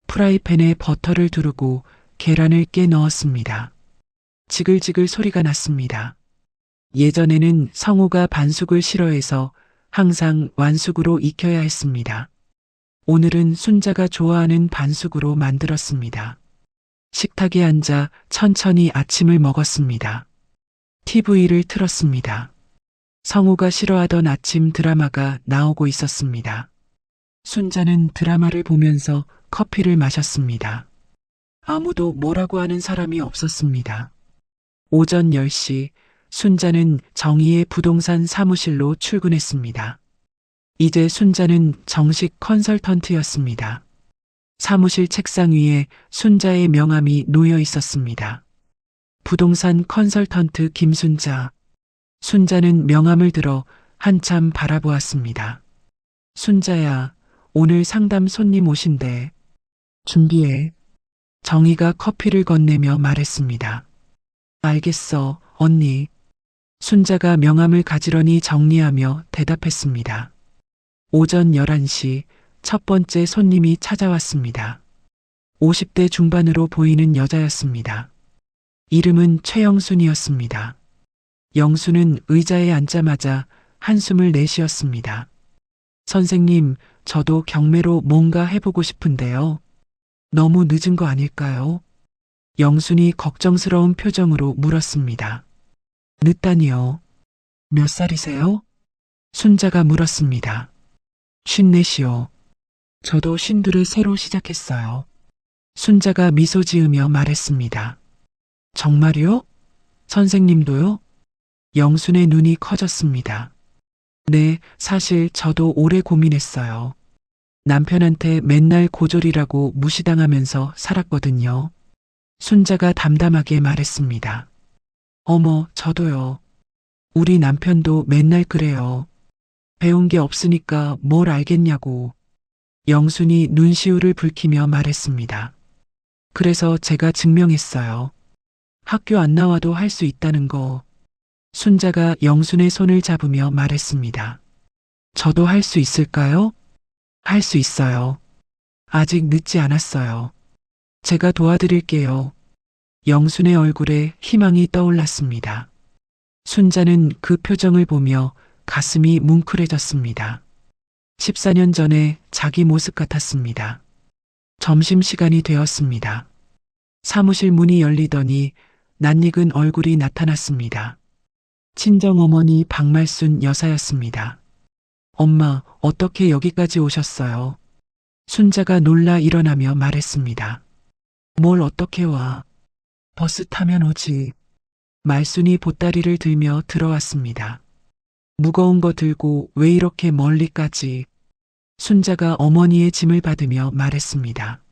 프라이팬에 버터를 두르고 계란을 깨 넣었습니다. 지글지글 소리가 났습니다. 예전에는 성우가 반숙을 싫어해서 항상 완숙으로 익혀야 했습니다. 오늘은 순자가 좋아하는 반숙으로 만들었습니다. 식탁에 앉아 천천히 아침을 먹었습니다. TV를 틀었습니다. 성우가 싫어하던 아침 드라마가 나오고 있었습니다. 순자는 드라마를 보면서 커피를 마셨습니다. 아무도 뭐라고 하는 사람이 없었습니다. 오전 10시 순자는 정희의 부동산 사무실로 출근했습니다. 이제 순자는 정식 컨설턴트였습니다. 사무실 책상 위에 순자의 명함이 놓여 있었습니다. 부동산 컨설턴트 김순자. 순자는 명함을 들어 한참 바라보았습니다. 순자야, 오늘 상담 손님 오신대. 준비해. 정희가 커피를 건네며 말했습니다. 알겠어, 언니. 순자가 명함을 가지런히 정리하며 대답했습니다. 오전 11시 첫 번째 손님이 찾아왔습니다. 50대 중반으로 보이는 여자였습니다. 이름은 최영순이었습니다. 영순은 의자에 앉자마자 한숨을 내쉬었습니다. 선생님, 저도 경매로 뭔가 해보고 싶은데요. 너무 늦은 거 아닐까요? 영순이 걱정스러운 표정으로 물었습니다. 늦다니요. 몇 살이세요? 순자가 물었습니다. 54시요. 저도 52를 새로 시작했어요. 순자가 미소 지으며 말했습니다. 정말요? 선생님도요? 영순의 눈이 커졌습니다. 네, 사실 저도 오래 고민했어요. 남편한테 맨날 고졸이라고 무시당하면서 살았거든요. 순자가 담담하게 말했습니다. 어머, 저도요. 우리 남편도 맨날 그래요. 배운 게 없으니까 뭘 알겠냐고. 영순이 눈시울을 붉히며 말했습니다. 그래서 제가 증명했어요. 학교 안 나와도 할 수 있다는 거. 순자가 영순의 손을 잡으며 말했습니다. 저도 할 수 있을까요? 할 수 있어요. 아직 늦지 않았어요. 제가 도와드릴게요. 영순의 얼굴에 희망이 떠올랐습니다. 순자는 그 표정을 보며 가슴이 뭉클해졌습니다. 14년 전에 자기 모습 같았습니다. 점심시간이 되었습니다. 사무실 문이 열리더니 낯익은 얼굴이 나타났습니다. 친정어머니 박말순 여사였습니다. 엄마, 어떻게 여기까지 오셨어요? 순자가 놀라 일어나며 말했습니다. 뭘 어떻게 와? 버스 타면 오지. 말순이 보따리를 들며 들어왔습니다. 무거운 거 들고 왜 이렇게 멀리까지? 순자가 어머니의 짐을 받으며 말했습니다.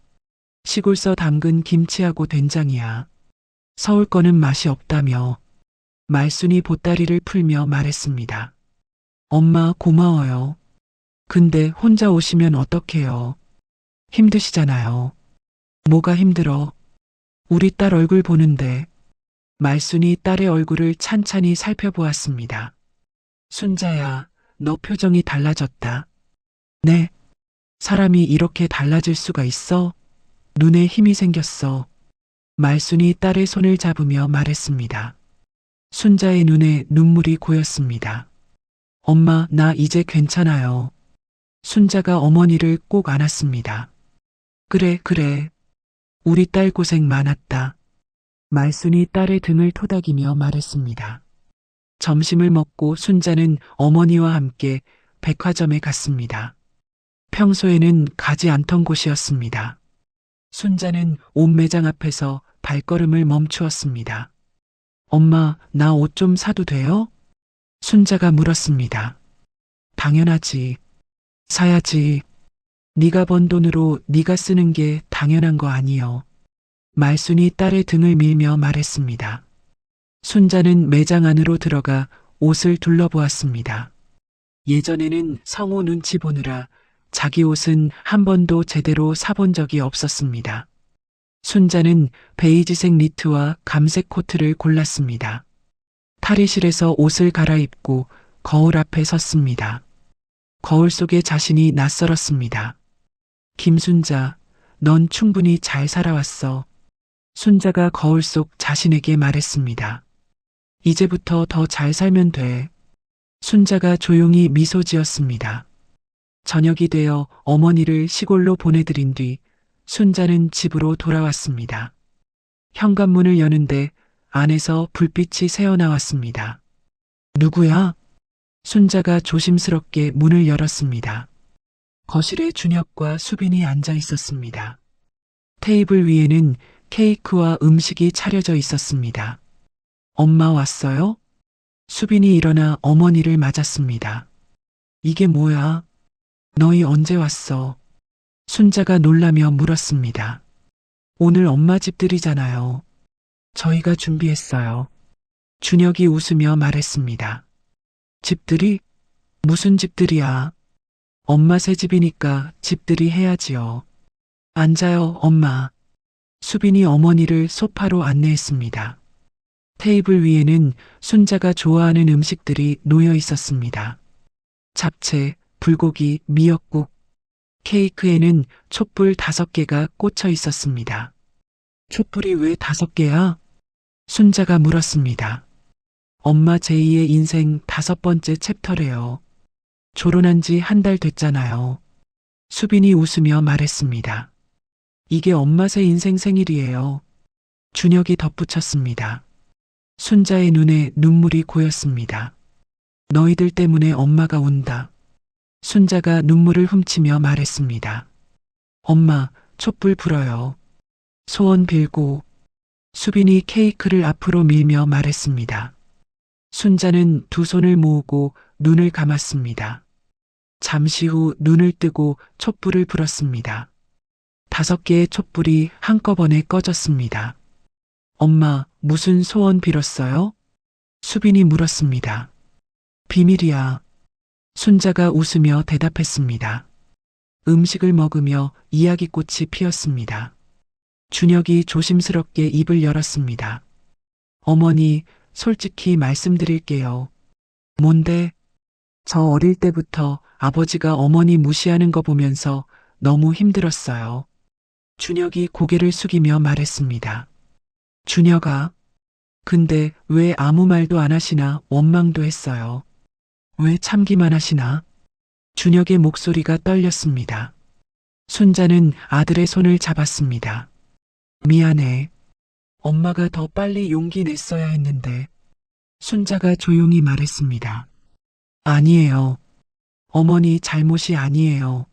시골서 담근 김치하고 된장이야. 서울 거는 맛이 없다며. 말순이 보따리를 풀며 말했습니다. 엄마 고마워요. 근데 혼자 오시면 어떡해요? 힘드시잖아요. 뭐가 힘들어? 우리 딸 얼굴 보는데. 말순이 딸의 얼굴을 찬찬히 살펴보았습니다. 순자야, 너 표정이 달라졌다. 네, 사람이 이렇게 달라질 수가 있어? 눈에 힘이 생겼어. 말순이 딸의 손을 잡으며 말했습니다. 순자의 눈에 눈물이 고였습니다. 엄마, 나 이제 괜찮아요. 순자가 어머니를 꼭 안았습니다. 그래, 그래. 우리 딸 고생 많았다. 말순이 딸의 등을 토닥이며 말했습니다. 점심을 먹고 순자는 어머니와 함께 백화점에 갔습니다. 평소에는 가지 않던 곳이었습니다. 순자는 옷 매장 앞에서 발걸음을 멈추었습니다. 엄마, 나 옷 좀 사도 돼요? 순자가 물었습니다. 당연하지. 사야지. 네가 번 돈으로 네가 쓰는 게 당연한 거 아니요. 말순이 딸의 등을 밀며 말했습니다. 순자는 매장 안으로 들어가 옷을 둘러보았습니다. 예전에는 성우 눈치 보느라 자기 옷은 한 번도 제대로 사본 적이 없었습니다. 순자는 베이지색 니트와 감색 코트를 골랐습니다. 탈의실에서 옷을 갈아입고 거울 앞에 섰습니다. 거울 속에 자신이 낯설었습니다. 김순자, 넌 충분히 잘 살아왔어. 순자가 거울 속 자신에게 말했습니다. 이제부터 더 잘 살면 돼. 순자가 조용히 미소 지었습니다. 저녁이 되어 어머니를 시골로 보내드린 뒤 순자는 집으로 돌아왔습니다. 현관문을 여는데 안에서 불빛이 새어나왔습니다. 누구야? 순자가 조심스럽게 문을 열었습니다. 거실에 준혁과 수빈이 앉아 있었습니다. 테이블 위에는 케이크와 음식이 차려져 있었습니다. 엄마 왔어요? 수빈이 일어나 어머니를 맞았습니다. 이게 뭐야? 너희 언제 왔어? 순자가 놀라며 물었습니다. 오늘 엄마 집들이잖아요. 저희가 준비했어요. 준혁이 웃으며 말했습니다. 집들이? 무슨 집들이야? 엄마 새 집이니까 집들이 해야지요. 앉아요, 엄마. 수빈이 어머니를 소파로 안내했습니다. 테이블 위에는 순자가 좋아하는 음식들이 놓여 있었습니다. 잡채, 불고기, 미역국. 케이크에는 촛불 5개가 꽂혀 있었습니다. 촛불이 왜 5개야? 순자가 물었습니다. 엄마 제2의 인생 5번째 챕터래요. 졸혼한 지 한 달 됐잖아요. 수빈이 웃으며 말했습니다. 이게 엄마 새 인생 생일이에요. 준혁이 덧붙였습니다. 순자의 눈에 눈물이 고였습니다. 너희들 때문에 엄마가 운다. 순자가 눈물을 훔치며 말했습니다. 엄마, 촛불 불어요. 소원 빌고. 수빈이 케이크를 앞으로 밀며 말했습니다. 순자는 두 손을 모으고 눈을 감았습니다. 잠시 후 눈을 뜨고 촛불을 불었습니다. 5개의 촛불이 한꺼번에 꺼졌습니다. 엄마, 무슨 소원 빌었어요? 수빈이 물었습니다. 비밀이야. 순자가 웃으며 대답했습니다. 음식을 먹으며 이야기꽃이 피었습니다. 준혁이 조심스럽게 입을 열었습니다. 어머니, 솔직히 말씀드릴게요. 뭔데? 저 어릴 때부터 아버지가 어머니 무시하는 거 보면서 너무 힘들었어요. 준혁이 고개를 숙이며 말했습니다. 준혁아, 근데 왜 아무 말도 안 하시나 원망도 했어요. 왜 참기만 하시나? 준혁의 목소리가 떨렸습니다. 순자는 아들의 손을 잡았습니다. 미안해. 엄마가 더 빨리 용기 냈어야 했는데. 순자가 조용히 말했습니다. 아니에요. 어머니 잘못이 아니에요.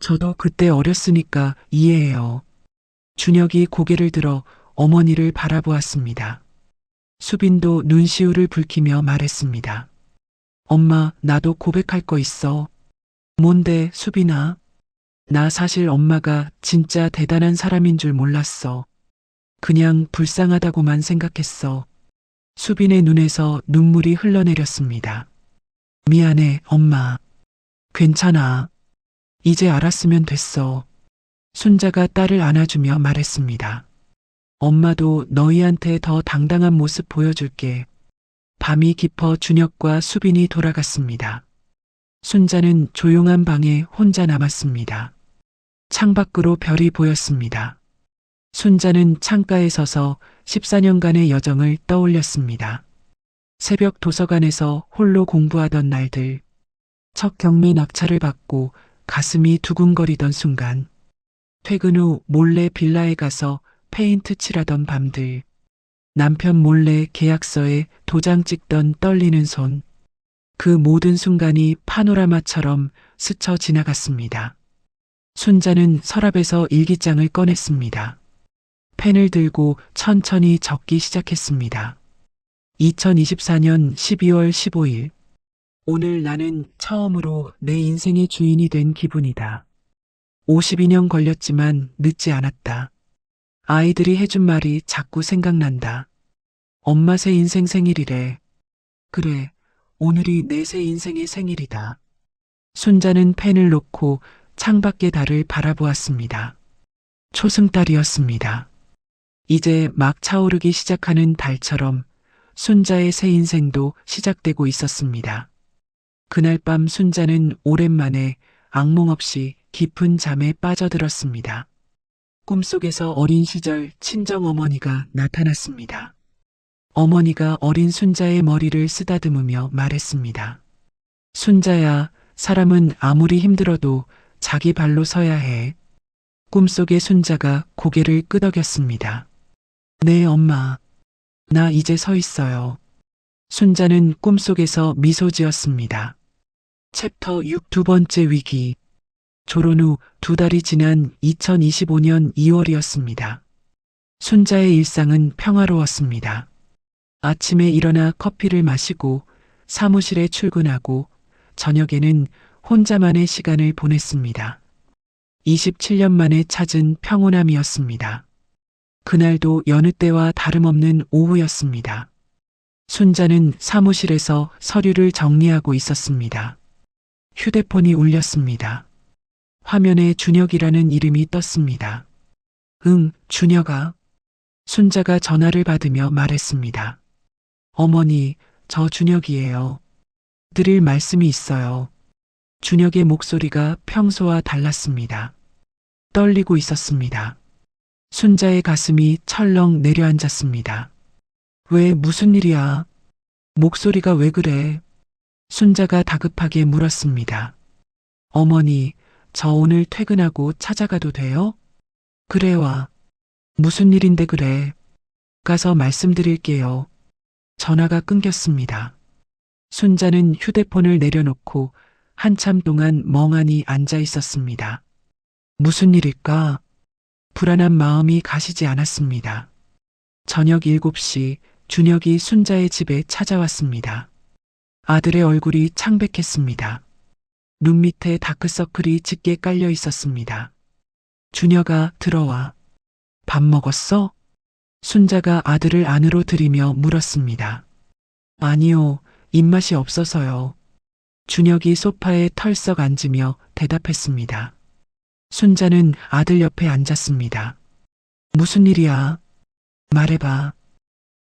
저도 그때 어렸으니까 이해해요. 준혁이 고개를 들어 어머니를 바라보았습니다. 수빈도 눈시울을 붉히며 말했습니다. 엄마, 나도 고백할 거 있어. 뭔데, 수빈아? 나 사실 엄마가 진짜 대단한 사람인 줄 몰랐어. 그냥 불쌍하다고만 생각했어. 수빈의 눈에서 눈물이 흘러내렸습니다. 미안해, 엄마. 괜찮아. 이제 알았으면 됐어. 순자가 딸을 안아주며 말했습니다. 엄마도 너희한테 더 당당한 모습 보여줄게. 밤이 깊어 준혁과 수빈이 돌아갔습니다. 순자는 조용한 방에 혼자 남았습니다. 창밖으로 별이 보였습니다. 순자는 창가에 서서 14년간의 여정을 떠올렸습니다. 새벽 도서관에서 홀로 공부하던 날들, 첫 경매 낙찰을 받고 가슴이 두근거리던 순간, 퇴근 후 몰래 빌라에 가서 페인트 칠하던 밤들, 남편 몰래 계약서에 도장 찍던 떨리는 손, 그 모든 순간이 파노라마처럼 스쳐 지나갔습니다. 순자는 서랍에서 일기장을 꺼냈습니다. 펜을 들고 천천히 적기 시작했습니다. 2024년 12월 15일. 오늘 나는 처음으로 내 인생의 주인이 된 기분이다. 52년 걸렸지만 늦지 않았다. 아이들이 해준 말이 자꾸 생각난다. 엄마 새 인생 생일이래. 그래, 오늘이 내 새 인생의 생일이다. 순자는 펜을 놓고 창밖의 달을 바라보았습니다. 초승달이었습니다. 이제 막 차오르기 시작하는 달처럼 순자의 새 인생도 시작되고 있었습니다. 그날 밤 순자는 오랜만에 악몽 없이 깊은 잠에 빠져들었습니다. 꿈속에서 어린 시절 친정어머니가 나타났습니다. 어머니가 어린 순자의 머리를 쓰다듬으며 말했습니다. 순자야, 사람은 아무리 힘들어도 자기 발로 서야 해. 꿈속의 순자가 고개를 끄덕였습니다. 네, 엄마. 나 이제 서 있어요. 순자는 꿈속에서 미소 지었습니다. 챕터 6 두 번째 위기. 졸혼 후 2달이 지난 2025년 2월이었습니다. 순자의 일상은 평화로웠습니다. 아침에 일어나 커피를 마시고 사무실에 출근하고 저녁에는 혼자만의 시간을 보냈습니다. 27년 만에 찾은 평온함이었습니다. 그날도 여느 때와 다름없는 오후였습니다. 순자는 사무실에서 서류를 정리하고 있었습니다. 휴대폰이 울렸습니다. 화면에 준혁이라는 이름이 떴습니다. 응, 준혁아. 순자가 전화를 받으며 말했습니다. 어머니, 저 준혁이에요. 드릴 말씀이 있어요. 준혁의 목소리가 평소와 달랐습니다. 떨리고 있었습니다. 순자의 가슴이 철렁 내려앉았습니다. 왜, 무슨 일이야? 목소리가 왜 그래? 순자가 다급하게 물었습니다. 어머니, 저 오늘 퇴근하고 찾아가도 돼요? 그래 와. 무슨 일인데 그래? 가서 말씀드릴게요. 전화가 끊겼습니다. 순자는 휴대폰을 내려놓고 한참 동안 멍하니 앉아 있었습니다. 무슨 일일까? 불안한 마음이 가시지 않았습니다. 저녁 7시 준혁이 순자의 집에 찾아왔습니다. 아들의 얼굴이 창백했습니다. 눈 밑에 다크서클이 짙게 깔려 있었습니다. 준혁아, 들어와. 밥 먹었어? 순자가 아들을 안으로 들이며 물었습니다. 아니요, 입맛이 없어서요. 준혁이 소파에 털썩 앉으며 대답했습니다. 순자는 아들 옆에 앉았습니다. 무슨 일이야? 말해봐.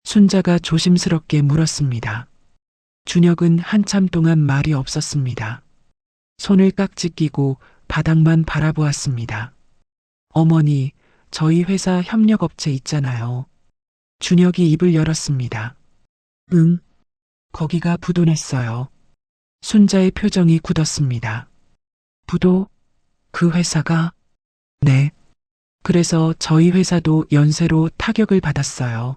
순자가 조심스럽게 물었습니다. 준혁은 한참 동안 말이 없었습니다. 손을 깍지 끼고 바닥만 바라보았습니다. 어머니, 저희 회사 협력업체 있잖아요. 준혁이 입을 열었습니다. 응? 거기가 부도냈어요. 순자의 표정이 굳었습니다. 부도? 그 회사가? 네. 그래서 저희 회사도 연쇄로 타격을 받았어요.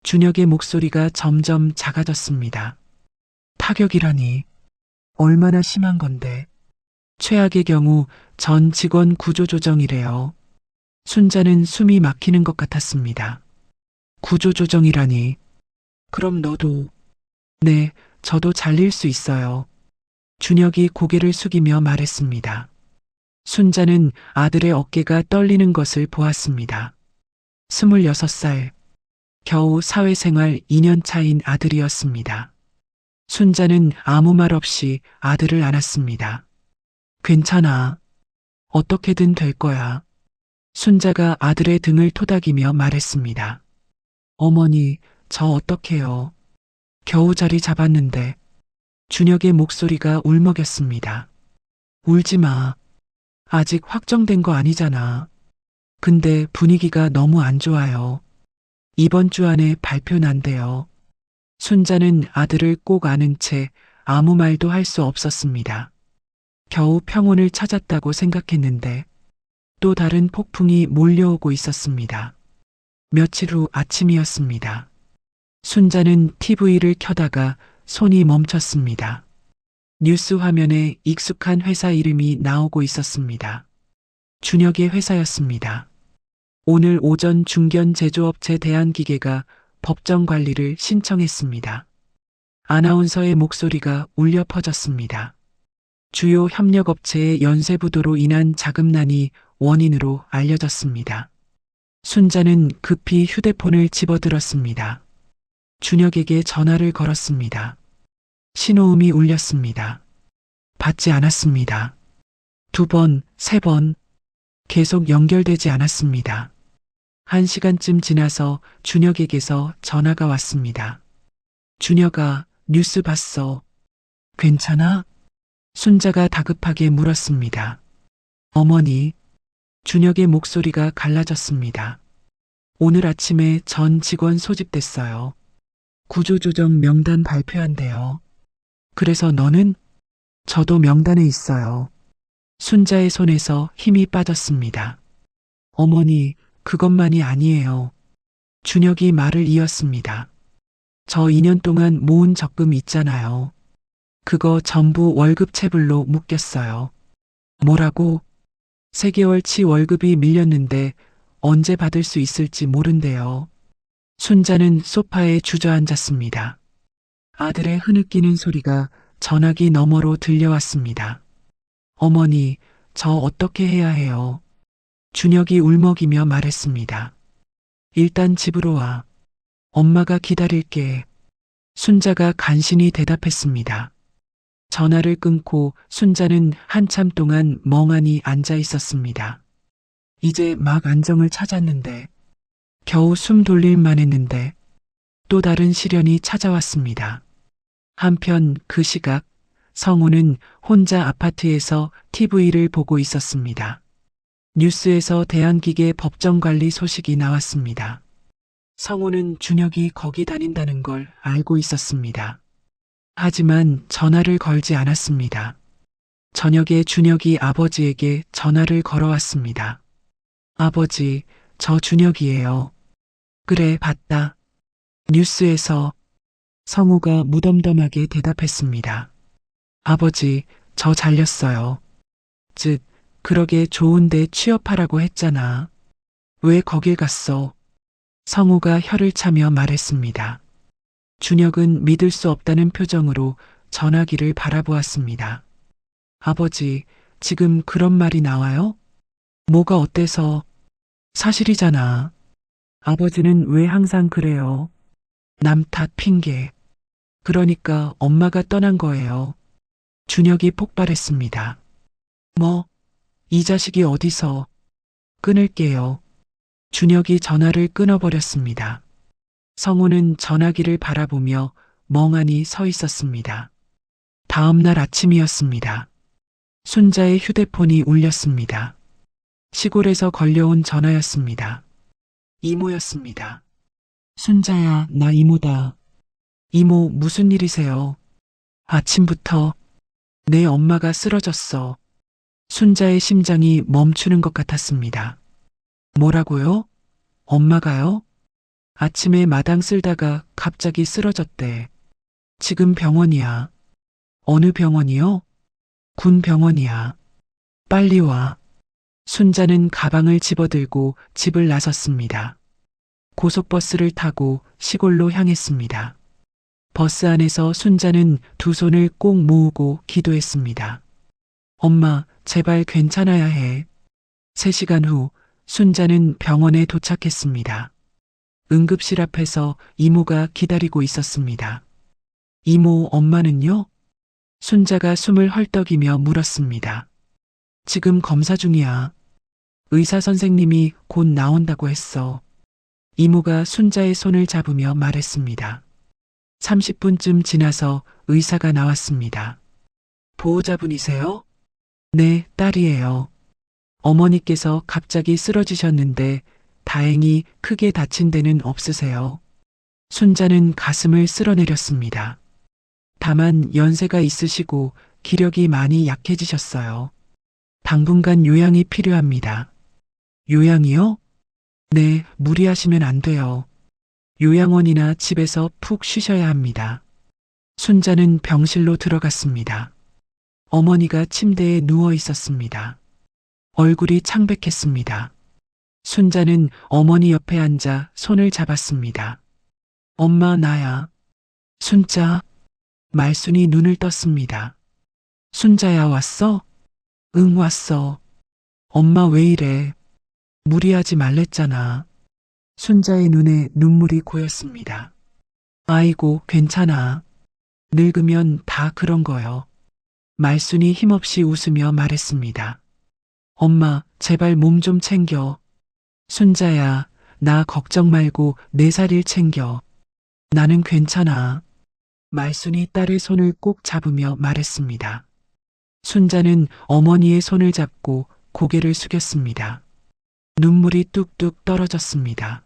준혁의 목소리가 점점 작아졌습니다. 타격이라니. 얼마나 심한 건데. 최악의 경우 전 직원 구조조정이래요. 순자는 숨이 막히는 것 같았습니다. 구조조정이라니. 그럼 너도. 네, 저도 잘릴 수 있어요. 준혁이 고개를 숙이며 말했습니다. 순자는 아들의 어깨가 떨리는 것을 보았습니다. 26살. 겨우 사회생활 2년 차인 아들이었습니다. 순자는 아무 말 없이 아들을 안았습니다. 괜찮아. 어떻게든 될 거야. 순자가 아들의 등을 토닥이며 말했습니다. 어머니, 저 어떡해요. 겨우 자리 잡았는데. 준혁의 목소리가 울먹였습니다. 울지 마. 아직 확정된 거 아니잖아. 근데 분위기가 너무 안 좋아요. 이번 주 안에 발표 난대요. 순자는 아들을 꼭 아는 채 아무 말도 할 수 없었습니다. 겨우 평온을 찾았다고 생각했는데 또 다른 폭풍이 몰려오고 있었습니다. 며칠 후 아침이었습니다. 순자는 TV를 켜다가 손이 멈췄습니다. 뉴스 화면에 익숙한 회사 이름이 나오고 있었습니다. 준혁의 회사였습니다. 오늘 오전 중견 제조업체 대한기계가 법정 관리를 신청했습니다. 아나운서의 목소리가 울려 퍼졌습니다. 주요 협력업체의 연쇄부도로 인한 자금난이 원인으로 알려졌습니다. 순자는 급히 휴대폰을 집어들었습니다. 준혁에게 전화를 걸었습니다. 신호음이 울렸습니다. 받지 않았습니다. 2번, 3번. 계속 연결되지 않았습니다. 1시간쯤 지나서 준혁에게서 전화가 왔습니다. 준혁아, 뉴스 봤어. 괜찮아? 순자가 다급하게 물었습니다. 어머니, 준혁의 목소리가 갈라졌습니다. 오늘 아침에 전 직원 소집됐어요. 구조조정 명단 발표한대요. 그래서 너는? 저도 명단에 있어요. 순자의 손에서 힘이 빠졌습니다. 어머니, 그것만이 아니에요. 준혁이 말을 이었습니다. 저 2년 동안 모은 적금 있잖아요. 그거 전부 월급 체불로 묶였어요. 뭐라고? 3개월치 월급이 밀렸는데 언제 받을 수 있을지 모른대요. 순자는 소파에 주저앉았습니다. 아들의 흐느끼는 소리가 전화기 너머로 들려왔습니다. 어머니, 저 어떻게 해야 해요? 준혁이 울먹이며 말했습니다. 일단 집으로 와. 엄마가 기다릴게. 순자가 간신히 대답했습니다. 전화를 끊고 순자는 한참 동안 멍하니 앉아 있었습니다. 이제 막 안정을 찾았는데, 겨우 숨 돌릴만 했는데, 또 다른 시련이 찾아왔습니다. 한편 그 시각, 성우는 혼자 아파트에서 TV를 보고 있었습니다. 뉴스에서 대한기계 법정관리 소식이 나왔습니다. 성우는 준혁이 거기 다닌다는 걸 알고 있었습니다. 하지만 전화를 걸지 않았습니다. 저녁에 준혁이 아버지에게 전화를 걸어왔습니다. 아버지, 저 준혁이에요. 그래, 봤다. 뉴스에서. 성우가 무덤덤하게 대답했습니다. 아버지, 저 잘렸어요. 즉, 그러게 좋은데 취업하라고 했잖아. 왜 거길 갔어? 성우가 혀를 차며 말했습니다. 준혁은 믿을 수 없다는 표정으로 전화기를 바라보았습니다. 아버지, 지금 그런 말이 나와요? 뭐가 어때서? 사실이잖아. 아버지는 왜 항상 그래요? 남 탓 핑계. 그러니까 엄마가 떠난 거예요. 준혁이 폭발했습니다. 뭐? 이 자식이 어디서? 끊을게요. 준혁이 전화를 끊어버렸습니다. 성우는 전화기를 바라보며 멍하니 서 있었습니다. 다음 날 아침이었습니다. 순자의 휴대폰이 울렸습니다. 시골에서 걸려온 전화였습니다. 이모였습니다. 순자야, 나 이모다. 이모, 무슨 일이세요? 아침부터 내 엄마가 쓰러졌어. 순자의 심장이 멈추는 것 같았습니다. 뭐라고요? 엄마가요? 아침에 마당 쓸다가 갑자기 쓰러졌대. 지금 병원이야. 어느 병원이요? 군 병원이야. 빨리 와. 순자는 가방을 집어들고 집을 나섰습니다. 고속버스를 타고 시골로 향했습니다. 버스 안에서 순자는 두 손을 꼭 모으고 기도했습니다. 엄마, 제발 괜찮아야 해. 3시간 후 순자는 병원에 도착했습니다. 응급실 앞에서 이모가 기다리고 있었습니다. 이모, 엄마는요? 순자가 숨을 헐떡이며 물었습니다. 지금 검사 중이야. 의사 선생님이 곧 나온다고 했어. 이모가 순자의 손을 잡으며 말했습니다. 30분쯤 지나서 의사가 나왔습니다. 보호자분이세요? 네, 딸이에요. 어머니께서 갑자기 쓰러지셨는데 다행히 크게 다친 데는 없으세요. 순자는 가슴을 쓸어내렸습니다. 다만 연세가 있으시고 기력이 많이 약해지셨어요. 당분간 요양이 필요합니다. 요양이요? 네, 무리하시면 안 돼요. 요양원이나 집에서 푹 쉬셔야 합니다. 순자는 병실로 들어갔습니다. 어머니가 침대에 누워 있었습니다. 얼굴이 창백했습니다. 순자는 어머니 옆에 앉아 손을 잡았습니다. 엄마, 나야. 순자. 말순이 눈을 떴습니다. 순자야, 왔어? 응, 왔어. 엄마 왜 이래? 무리하지 말랬잖아. 순자의 눈에 눈물이 고였습니다. 아이고, 괜찮아. 늙으면 다 그런 거요. 말순이 힘없이 웃으며 말했습니다. 엄마, 제발 몸 좀 챙겨. 순자야, 나 걱정 말고 내 살일 챙겨. 나는 괜찮아. 말순이 딸의 손을 꼭 잡으며 말했습니다. 순자는 어머니의 손을 잡고 고개를 숙였습니다. 눈물이 뚝뚝 떨어졌습니다.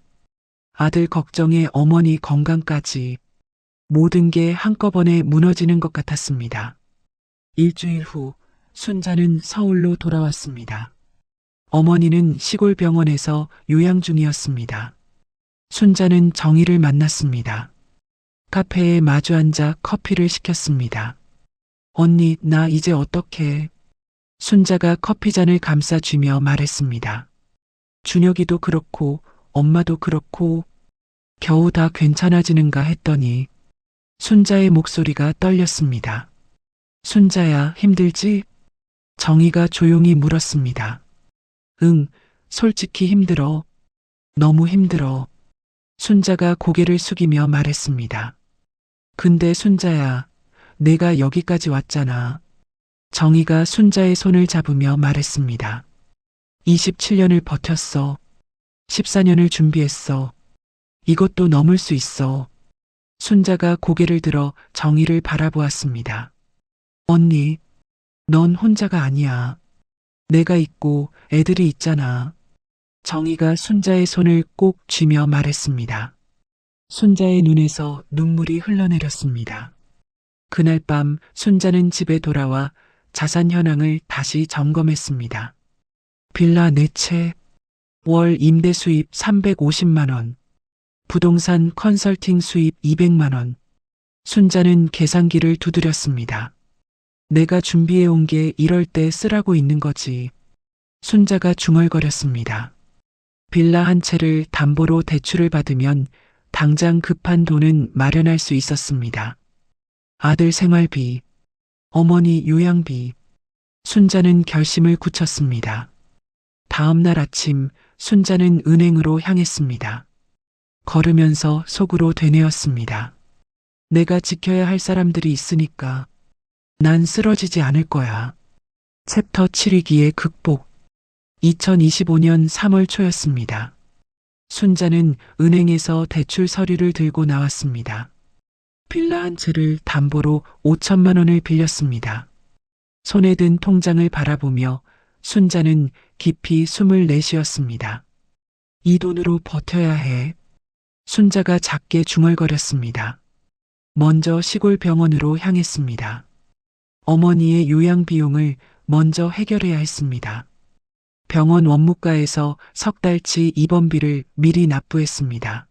아들 걱정에 어머니 건강까지 모든 게 한꺼번에 무너지는 것 같았습니다. 일주일 후 순자는 서울로 돌아왔습니다. 어머니는 시골 병원에서 요양 중이었습니다. 순자는 정희를 만났습니다. 카페에 마주 앉아 커피를 시켰습니다. 언니, 나 이제 어떡해? 순자가 커피잔을 감싸주며 말했습니다. 준혁이도 그렇고 엄마도 그렇고 겨우 다 괜찮아지는가 했더니 순자의 목소리가 떨렸습니다. 순자야, 힘들지? 정희가 조용히 물었습니다. 응, 솔직히 힘들어. 너무 힘들어. 순자가 고개를 숙이며 말했습니다. 근데 순자야, 내가 여기까지 왔잖아. 정희가 순자의 손을 잡으며 말했습니다. 27년을 버텼어. 14년을 준비했어. 이것도 넘을 수 있어. 순자가 고개를 들어 정희를 바라보았습니다. 언니, 넌 혼자가 아니야. 내가 있고 애들이 있잖아. 정희가 순자의 손을 꼭 쥐며 말했습니다. 순자의 눈에서 눈물이 흘러내렸습니다. 그날 밤 순자는 집에 돌아와 자산 현황을 다시 점검했습니다. 빌라 4채, 월 임대 수입 350만 원, 부동산 컨설팅 수입 200만 원. 순자는 계산기를 두드렸습니다. 내가 준비해온 게 이럴 때 쓰라고 있는 거지. 순자가 중얼거렸습니다. 빌라 한 채를 담보로 대출을 받으면 당장 급한 돈은 마련할 수 있었습니다. 아들 생활비, 어머니 요양비. 순자는 결심을 굳혔습니다. 다음 날 아침 순자는 은행으로 향했습니다. 걸으면서 속으로 되뇌었습니다. 내가 지켜야 할 사람들이 있으니까 난 쓰러지지 않을 거야. 챕터 7위기의 극복. 2025년 3월 초였습니다. 순자는 은행에서 대출 서류를 들고 나왔습니다. 빌라 한 채를 담보로 5천만 원을 빌렸습니다. 손에 든 통장을 바라보며 순자는 깊이 숨을 내쉬었습니다. 이 돈으로 버텨야 해. 순자가 작게 중얼거렸습니다. 먼저 시골 병원으로 향했습니다. 어머니의 요양 비용을 먼저 해결해야 했습니다. 병원 원무과에서 석 달치 입원비를 미리 납부했습니다.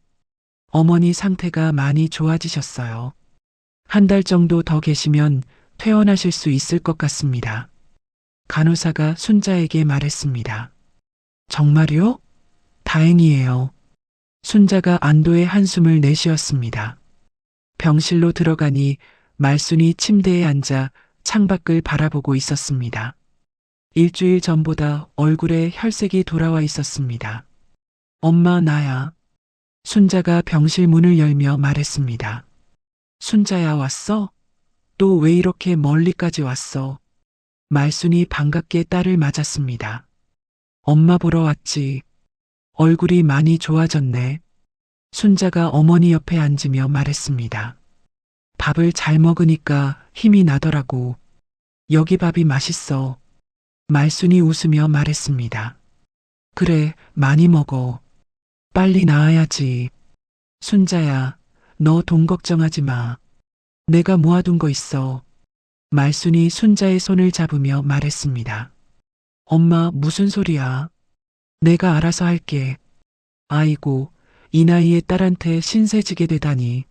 어머니 상태가 많이 좋아지셨어요. 한 달 정도 더 계시면 퇴원하실 수 있을 것 같습니다. 간호사가 순자에게 말했습니다. 정말요? 다행이에요. 순자가 안도의 한숨을 내쉬었습니다. 병실로 들어가니 말순이 침대에 앉아 창밖을 바라보고 있었습니다. 일주일 전보다 얼굴에 혈색이 돌아와 있었습니다. 엄마, 나야. 순자가 병실 문을 열며 말했습니다. 순자야, 왔어? 또 왜 이렇게 멀리까지 왔어? 말순이 반갑게 딸을 맞았습니다. 엄마 보러 왔지. 얼굴이 많이 좋아졌네. 순자가 어머니 옆에 앉으며 말했습니다. 밥을 잘 먹으니까 힘이 나더라고. 여기 밥이 맛있어. 말순이 웃으며 말했습니다. 그래, 많이 먹어. 빨리 나아야지. 순자야, 너 돈 걱정하지 마. 내가 모아둔 거 있어. 말순이 순자의 손을 잡으며 말했습니다. 엄마, 무슨 소리야? 내가 알아서 할게. 아이고, 이 나이에 딸한테 신세지게 되다니.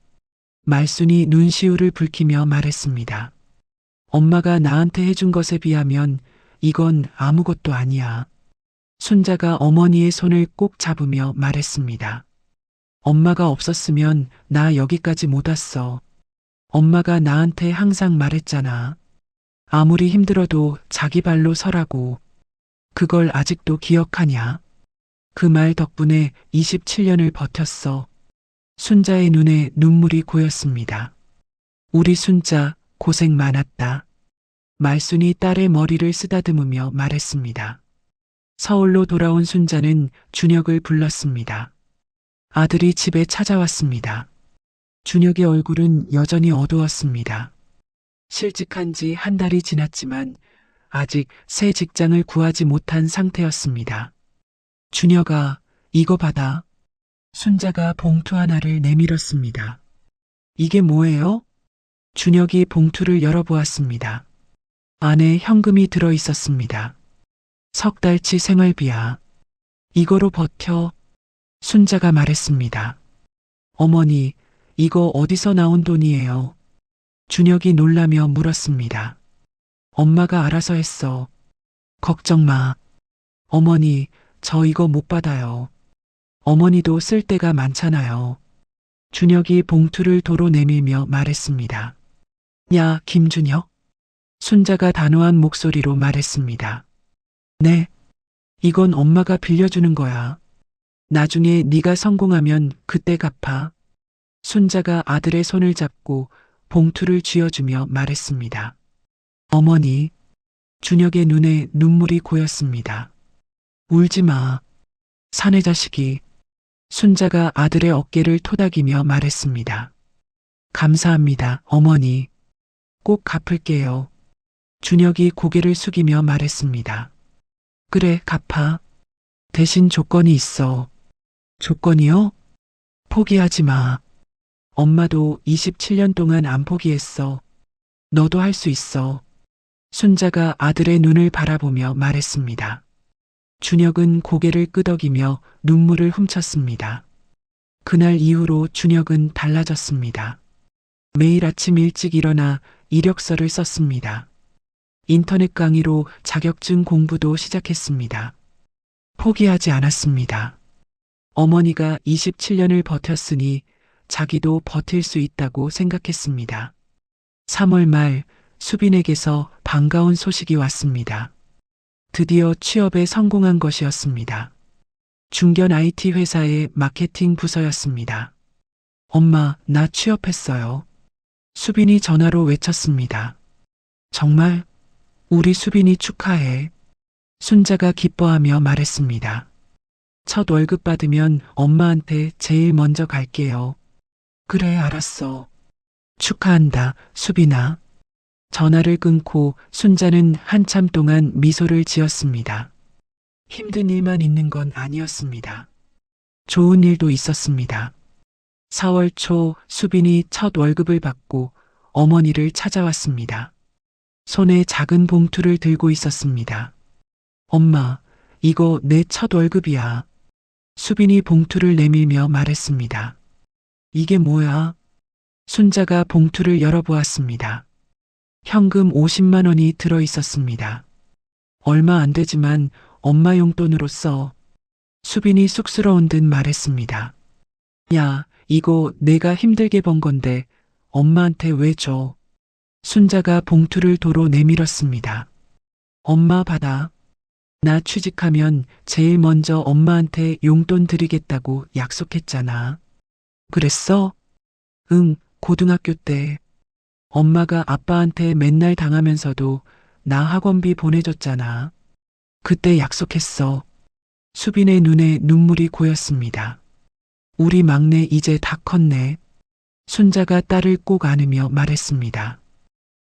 말순이 눈시울을 붉히며 말했습니다. 엄마가 나한테 해준 것에 비하면 이건 아무것도 아니야. 순자가 어머니의 손을 꼭 잡으며 말했습니다. 엄마가 없었으면 나 여기까지 못 왔어. 엄마가 나한테 항상 말했잖아. 아무리 힘들어도 자기 발로 서라고. 그걸 아직도 기억하냐? 그 말 덕분에 27년을 버텼어. 순자의 눈에 눈물이 고였습니다. 우리 순자 고생 많았다. 말순이 딸의 머리를 쓰다듬으며 말했습니다. 서울로 돌아온 순자는 준혁을 불렀습니다. 아들이 집에 찾아왔습니다. 준혁의 얼굴은 여전히 어두웠습니다. 실직한 지 한 달이 지났지만 아직 새 직장을 구하지 못한 상태였습니다. 준혁아, 이거 받아. 순자가 봉투 하나를 내밀었습니다. 이게 뭐예요? 준혁이 봉투를 열어보았습니다. 안에 현금이 들어 있었습니다. 석 달치 생활비야. 이거로 버텨. 순자가 말했습니다. 어머니, 이거 어디서 나온 돈이에요? 준혁이 놀라며 물었습니다. 엄마가 알아서 했어. 걱정 마. 어머니, 저 이거 못 받아요. 어머니도 쓸 데가 많잖아요. 준혁이 봉투를 도로 내밀며 말했습니다. 야, 김준혁. 순자가 단호한 목소리로 말했습니다. 네, 이건 엄마가 빌려주는 거야. 나중에 네가 성공하면 그때 갚아. 순자가 아들의 손을 잡고 봉투를 쥐어주며 말했습니다. 어머니, 준혁의 눈에 눈물이 고였습니다. 울지 마. 사내 자식이. 순자가 아들의 어깨를 토닥이며 말했습니다. 감사합니다, 어머니. 꼭 갚을게요. 준혁이 고개를 숙이며 말했습니다. 그래, 갚아. 대신 조건이 있어. 조건이요? 포기하지 마. 엄마도 27년 동안 안 포기했어. 너도 할 수 있어. 순자가 아들의 눈을 바라보며 말했습니다. 준혁은 고개를 끄덕이며 눈물을 훔쳤습니다. 그날 이후로 준혁은 달라졌습니다. 매일 아침 일찍 일어나 이력서를 썼습니다. 인터넷 강의로 자격증 공부도 시작했습니다. 포기하지 않았습니다. 어머니가 27년을 버텼으니 자기도 버틸 수 있다고 생각했습니다. 3월 말 수빈에게서 반가운 소식이 왔습니다. 드디어 취업에 성공한 것이었습니다. 중견 IT 회사의 마케팅 부서였습니다. 엄마, 나 취업했어요. 수빈이 전화로 외쳤습니다. 정말? 우리 수빈이 축하해. 순자가 기뻐하며 말했습니다. 첫 월급 받으면 엄마한테 제일 먼저 갈게요. 그래, 알았어. 축하한다, 수빈아. 전화를 끊고 순자는 한참 동안 미소를 지었습니다. 힘든 일만 있는 건 아니었습니다. 좋은 일도 있었습니다. 4월 초 수빈이 첫 월급을 받고 어머니를 찾아왔습니다. 손에 작은 봉투를 들고 있었습니다. 엄마, 이거 내 첫 월급이야. 수빈이 봉투를 내밀며 말했습니다. 이게 뭐야? 순자가 봉투를 열어보았습니다. 현금 50만 원이 들어 있었습니다. 얼마 안 되지만 엄마 용돈으로 써. 수빈이 쑥스러운 듯 말했습니다. 야, 이거 내가 힘들게 번 건데 엄마한테 왜 줘? 순자가 봉투를 도로 내밀었습니다. 엄마 받아. 나 취직하면 제일 먼저 엄마한테 용돈 드리겠다고 약속했잖아. 그랬어? 응, 고등학교 때. 엄마가 아빠한테 맨날 당하면서도 나 학원비 보내줬잖아. 그때 약속했어. 수빈의 눈에 눈물이 고였습니다. 우리 막내 이제 다 컸네. 순자가 딸을 꼭 안으며 말했습니다.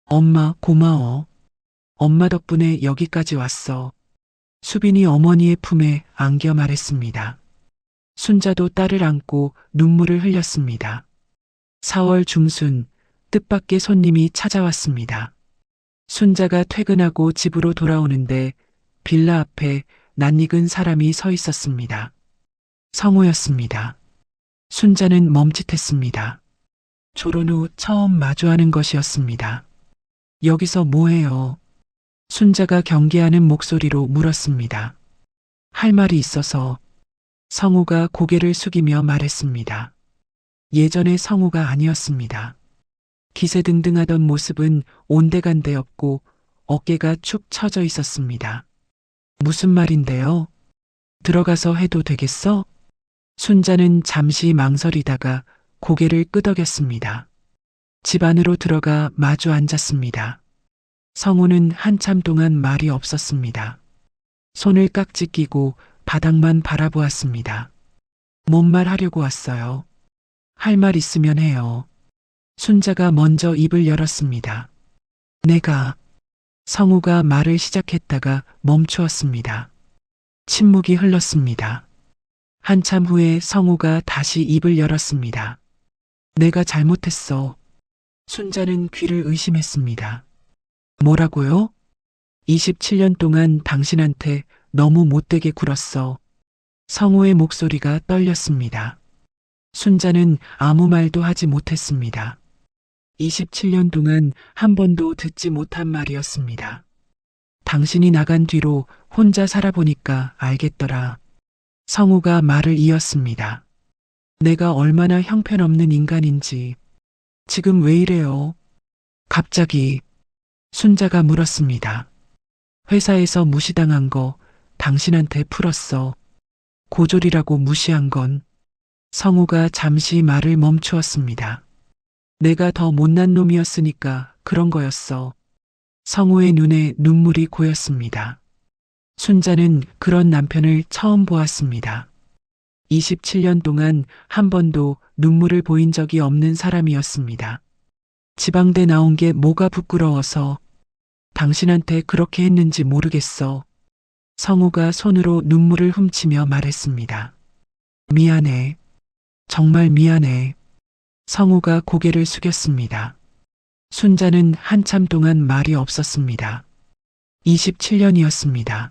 엄마 고마워. 엄마 덕분에 여기까지 왔어. 수빈이 어머니의 품에 안겨 말했습니다. 순자도 딸을 안고 눈물을 흘렸습니다. 4월 중순 뜻밖의 손님이 찾아왔습니다. 순자가 퇴근하고 집으로 돌아오는데 빌라 앞에 낯익은 사람이 서 있었습니다. 성우였습니다. 순자는 멈칫했습니다. 졸혼 후 처음 마주하는 것이었습니다. 여기서 뭐해요? 순자가 경계하는 목소리로 물었습니다. 할 말이 있어서. 성우가 고개를 숙이며 말했습니다. 예전의 성우가 아니었습니다. 기세등등하던 모습은 온데간데 없고 어깨가 축 처져 있었습니다. 무슨 말인데요? 들어가서 해도 되겠어? 순자는 잠시 망설이다가 고개를 끄덕였습니다. 집 안으로 들어가 마주 앉았습니다. 성우는 한참 동안 말이 없었습니다. 손을 깍지 끼고 바닥만 바라보았습니다. 뭔 말 하려고 왔어요? 할 말 있으면 해요. 순자가 먼저 입을 열었습니다. 내가. 성우가 말을 시작했다가 멈추었습니다. 침묵이 흘렀습니다. 한참 후에 성우가 다시 입을 열었습니다. 내가 잘못했어. 순자는 귀를 의심했습니다. 뭐라고요? 27년 동안 당신한테 너무 못되게 굴었어. 성우의 목소리가 떨렸습니다. 순자는 아무 말도 하지 못했습니다. 27년 동안 한 번도 듣지 못한 말이었습니다. 당신이 나간 뒤로 혼자 살아보니까 알겠더라. 성우가 말을 이었습니다. 내가 얼마나 형편없는 인간인지. 지금 왜 이래요? 갑자기 순자가 물었습니다. 회사에서 무시당한 거 당신한테 풀었어. 고졸이라고 무시한 건. 성우가 잠시 말을 멈추었습니다. 내가 더 못난 놈이었으니까 그런 거였어. 성우의 눈에 눈물이 고였습니다. 순자는 그런 남편을 처음 보았습니다. 27년 동안 한 번도 눈물을 보인 적이 없는 사람이었습니다. 지방대 나온 게 뭐가 부끄러워서. 당신한테 그렇게 했는지 모르겠어. 성우가 손으로 눈물을 훔치며 말했습니다. 미안해. 정말 미안해. 성우가 고개를 숙였습니다. 순자는 한참 동안 말이 없었습니다. 27년이었습니다.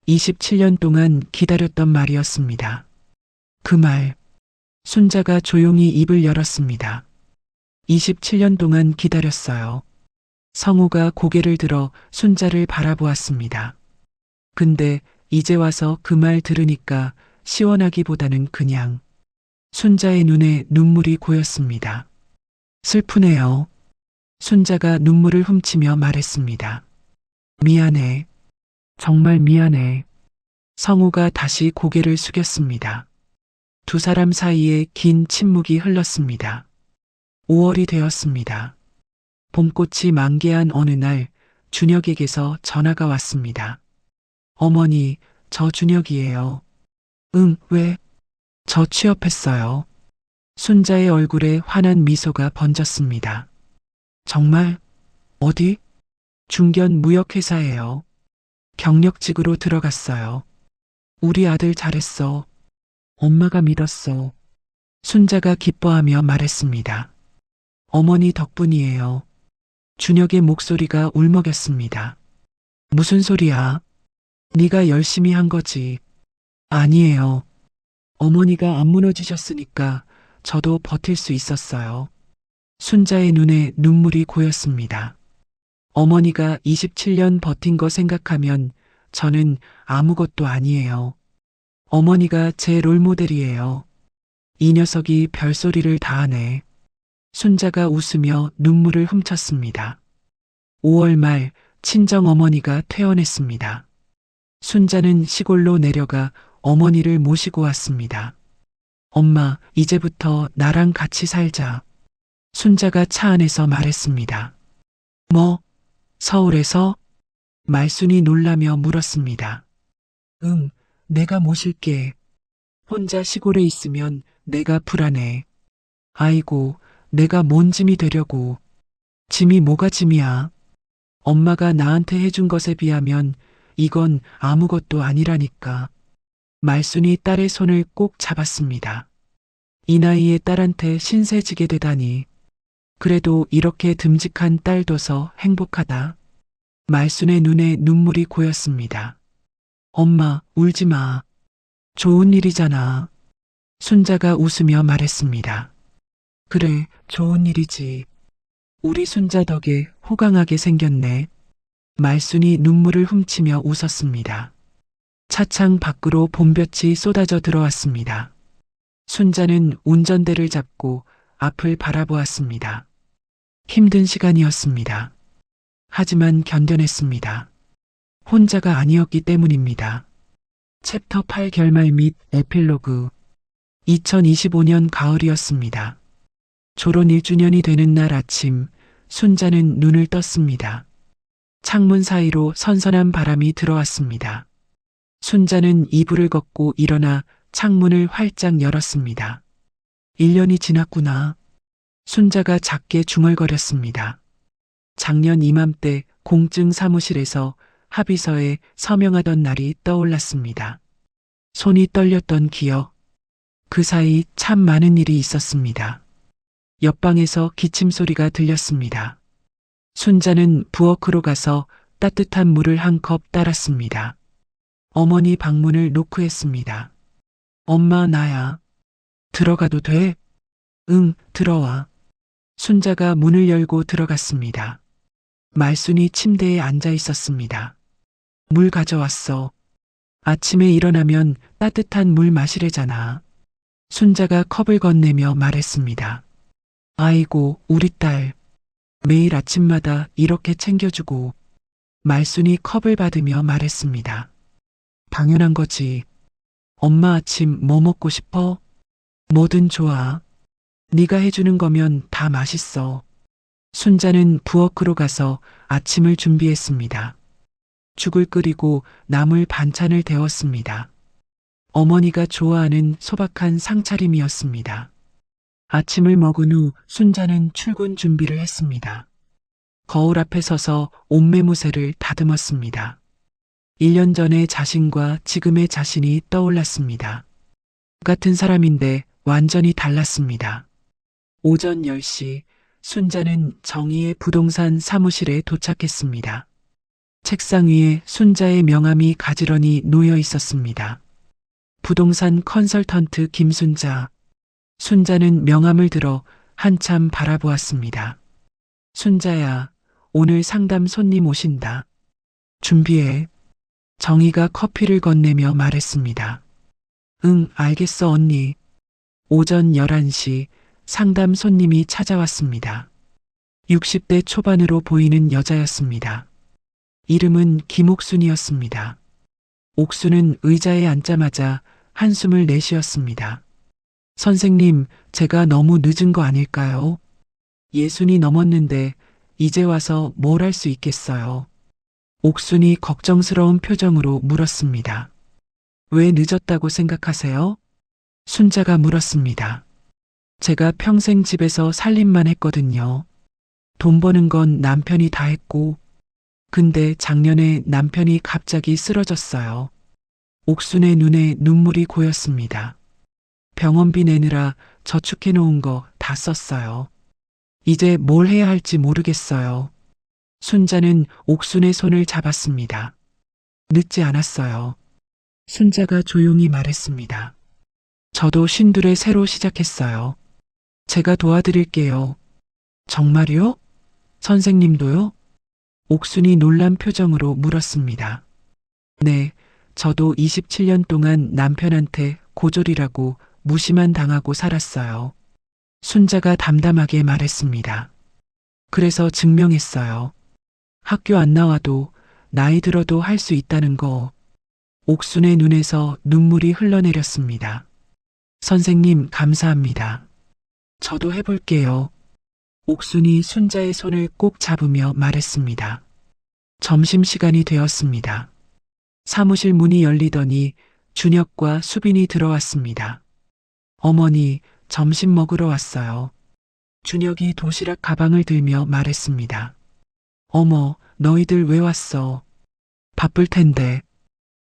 27년 동안 기다렸던 말이었습니다. 그 말. 순자가 조용히 입을 열었습니다. 27년 동안 기다렸어요. 성우가 고개를 들어 순자를 바라보았습니다. 근데 이제 와서 그 말 들으니까 시원하기보다는 그냥. 순자의 눈에 눈물이 고였습니다. 슬프네요. 순자가 눈물을 훔치며 말했습니다. 미안해. 정말 미안해. 성우가 다시 고개를 숙였습니다. 두 사람 사이에 긴 침묵이 흘렀습니다. 5월이 되었습니다. 봄꽃이 만개한 어느 날 준혁에게서 전화가 왔습니다. 어머니, 저 준혁이에요. 응, 왜? 저 취업했어요. 순자의 얼굴에 환한 미소가 번졌습니다. 정말? 어디? 중견 무역회사예요. 경력직으로 들어갔어요. 우리 아들 잘했어. 엄마가 믿었어. 순자가 기뻐하며 말했습니다. 어머니 덕분이에요. 준혁의 목소리가 울먹였습니다. 무슨 소리야? 네가 열심히 한 거지. 아니에요. 어머니가 안 무너지셨으니까 저도 버틸 수 있었어요. 순자의 눈에 눈물이 고였습니다. 어머니가 27년 버틴 거 생각하면 저는 아무것도 아니에요. 어머니가 제 롤모델이에요. 이 녀석이 별소리를 다 하네. 순자가 웃으며 눈물을 훔쳤습니다. 5월 말 친정어머니가 퇴원했습니다. 순자는 시골로 내려가 어머니를 모시고 왔습니다. 엄마, 이제부터 나랑 같이 살자. 순자가 차 안에서 말했습니다. 뭐? 서울에서? 말순이 놀라며 물었습니다. 응, 내가 모실게. 혼자 시골에 있으면 내가 불안해. 아이고, 내가 뭔 짐이 되려고. 짐이 뭐가 짐이야. 엄마가 나한테 해준 것에 비하면 이건 아무것도 아니라니까. 말순이 딸의 손을 꼭 잡았습니다. 이 나이에 딸한테 신세지게 되다니. 그래도 이렇게 듬직한 딸 둬서 행복하다. 말순의 눈에 눈물이 고였습니다. 엄마, 울지 마. 좋은 일이잖아. 순자가 웃으며 말했습니다. 그래, 좋은 일이지. 우리 순자 덕에 호강하게 생겼네. 말순이 눈물을 훔치며 웃었습니다. 차창 밖으로 봄볕이 쏟아져 들어왔습니다. 순자는 운전대를 잡고 앞을 바라보았습니다. 힘든 시간이었습니다. 하지만 견뎌냈습니다. 혼자가 아니었기 때문입니다. 챕터 8 결말 및 에필로그 2025년 가을이었습니다. 졸혼 1주년이 되는 날 아침, 순자는 눈을 떴습니다. 창문 사이로 선선한 바람이 들어왔습니다. 순자는 이불을 걷고 일어나 창문을 활짝 열었습니다. 1년이 지났구나. 순자가 작게 중얼거렸습니다. 작년 이맘때 공증 사무실에서 합의서에 서명하던 날이 떠올랐습니다. 손이 떨렸던 기억. 그 사이 참 많은 일이 있었습니다. 옆방에서 기침 소리가 들렸습니다. 순자는 부엌으로 가서 따뜻한 물을 한 컵 따랐습니다. 어머니 방문을 노크했습니다. 엄마, 나야. 들어가도 돼? 응, 들어와. 순자가 문을 열고 들어갔습니다. 말순이 침대에 앉아 있었습니다. 물 가져왔어. 아침에 일어나면 따뜻한 물 마시래잖아. 순자가 컵을 건네며 말했습니다. 아이고, 우리 딸. 매일 아침마다 이렇게 챙겨주고. 말순이 컵을 받으며 말했습니다. 당연한 거지. 엄마 아침 뭐 먹고 싶어? 뭐든 좋아. 네가 해주는 거면 다 맛있어. 순자는 부엌으로 가서 아침을 준비했습니다. 죽을 끓이고 나물 반찬을 데웠습니다. 어머니가 좋아하는 소박한 상차림이었습니다. 아침을 먹은 후 순자는 출근 준비를 했습니다. 거울 앞에 서서 옷매무새를 다듬었습니다. 1년 전의 자신과 지금의 자신이 떠올랐습니다. 같은 사람인데 완전히 달랐습니다. 오전 10시 순자는 정의의 부동산 사무실에 도착했습니다. 책상 위에 순자의 명함이 가지런히 놓여 있었습니다. 부동산 컨설턴트 김순자. 순자는 명함을 들어 한참 바라보았습니다. 순자야, 오늘 상담 손님 오신다. 준비해. 정희가 커피를 건네며 말했습니다. 응, 알겠어, 언니. 오전 11시 상담 손님이 찾아왔습니다. 60대 초반으로 보이는 여자였습니다. 이름은 김옥순이었습니다. 옥순은 의자에 앉자마자 한숨을 내쉬었습니다. 선생님, 제가 너무 늦은 거 아닐까요? 60이 넘었는데 이제 와서 뭘 할 수 있겠어요? 옥순이 걱정스러운 표정으로 물었습니다. 왜 늦었다고 생각하세요? 순자가 물었습니다. 제가 평생 집에서 살림만 했거든요. 돈 버는 건 남편이 다 했고, 근데 작년에 남편이 갑자기 쓰러졌어요. 옥순의 눈에 눈물이 고였습니다. 병원비 내느라 저축해 놓은 거 다 썼어요. 이제 뭘 해야 할지 모르겠어요. 순자는 옥순의 손을 잡았습니다. 늦지 않았어요. 순자가 조용히 말했습니다. 저도 쉰둘에 새로 시작했어요. 제가 도와드릴게요. 정말요? 선생님도요? 옥순이 놀란 표정으로 물었습니다. 네, 저도 27년 동안 남편한테 고졸이라고 무시만 당하고 살았어요. 순자가 담담하게 말했습니다. 그래서 증명했어요. 학교 안 나와도 나이 들어도 할 수 있다는 거. 옥순의 눈에서 눈물이 흘러내렸습니다. 선생님, 감사합니다. 저도 해볼게요. 옥순이 순자의 손을 꼭 잡으며 말했습니다. 점심시간이 되었습니다. 사무실 문이 열리더니 준혁과 수빈이 들어왔습니다. 어머니, 점심 먹으러 왔어요. 준혁이 도시락 가방을 들며 말했습니다. 어머, 너희들 왜 왔어? 바쁠 텐데.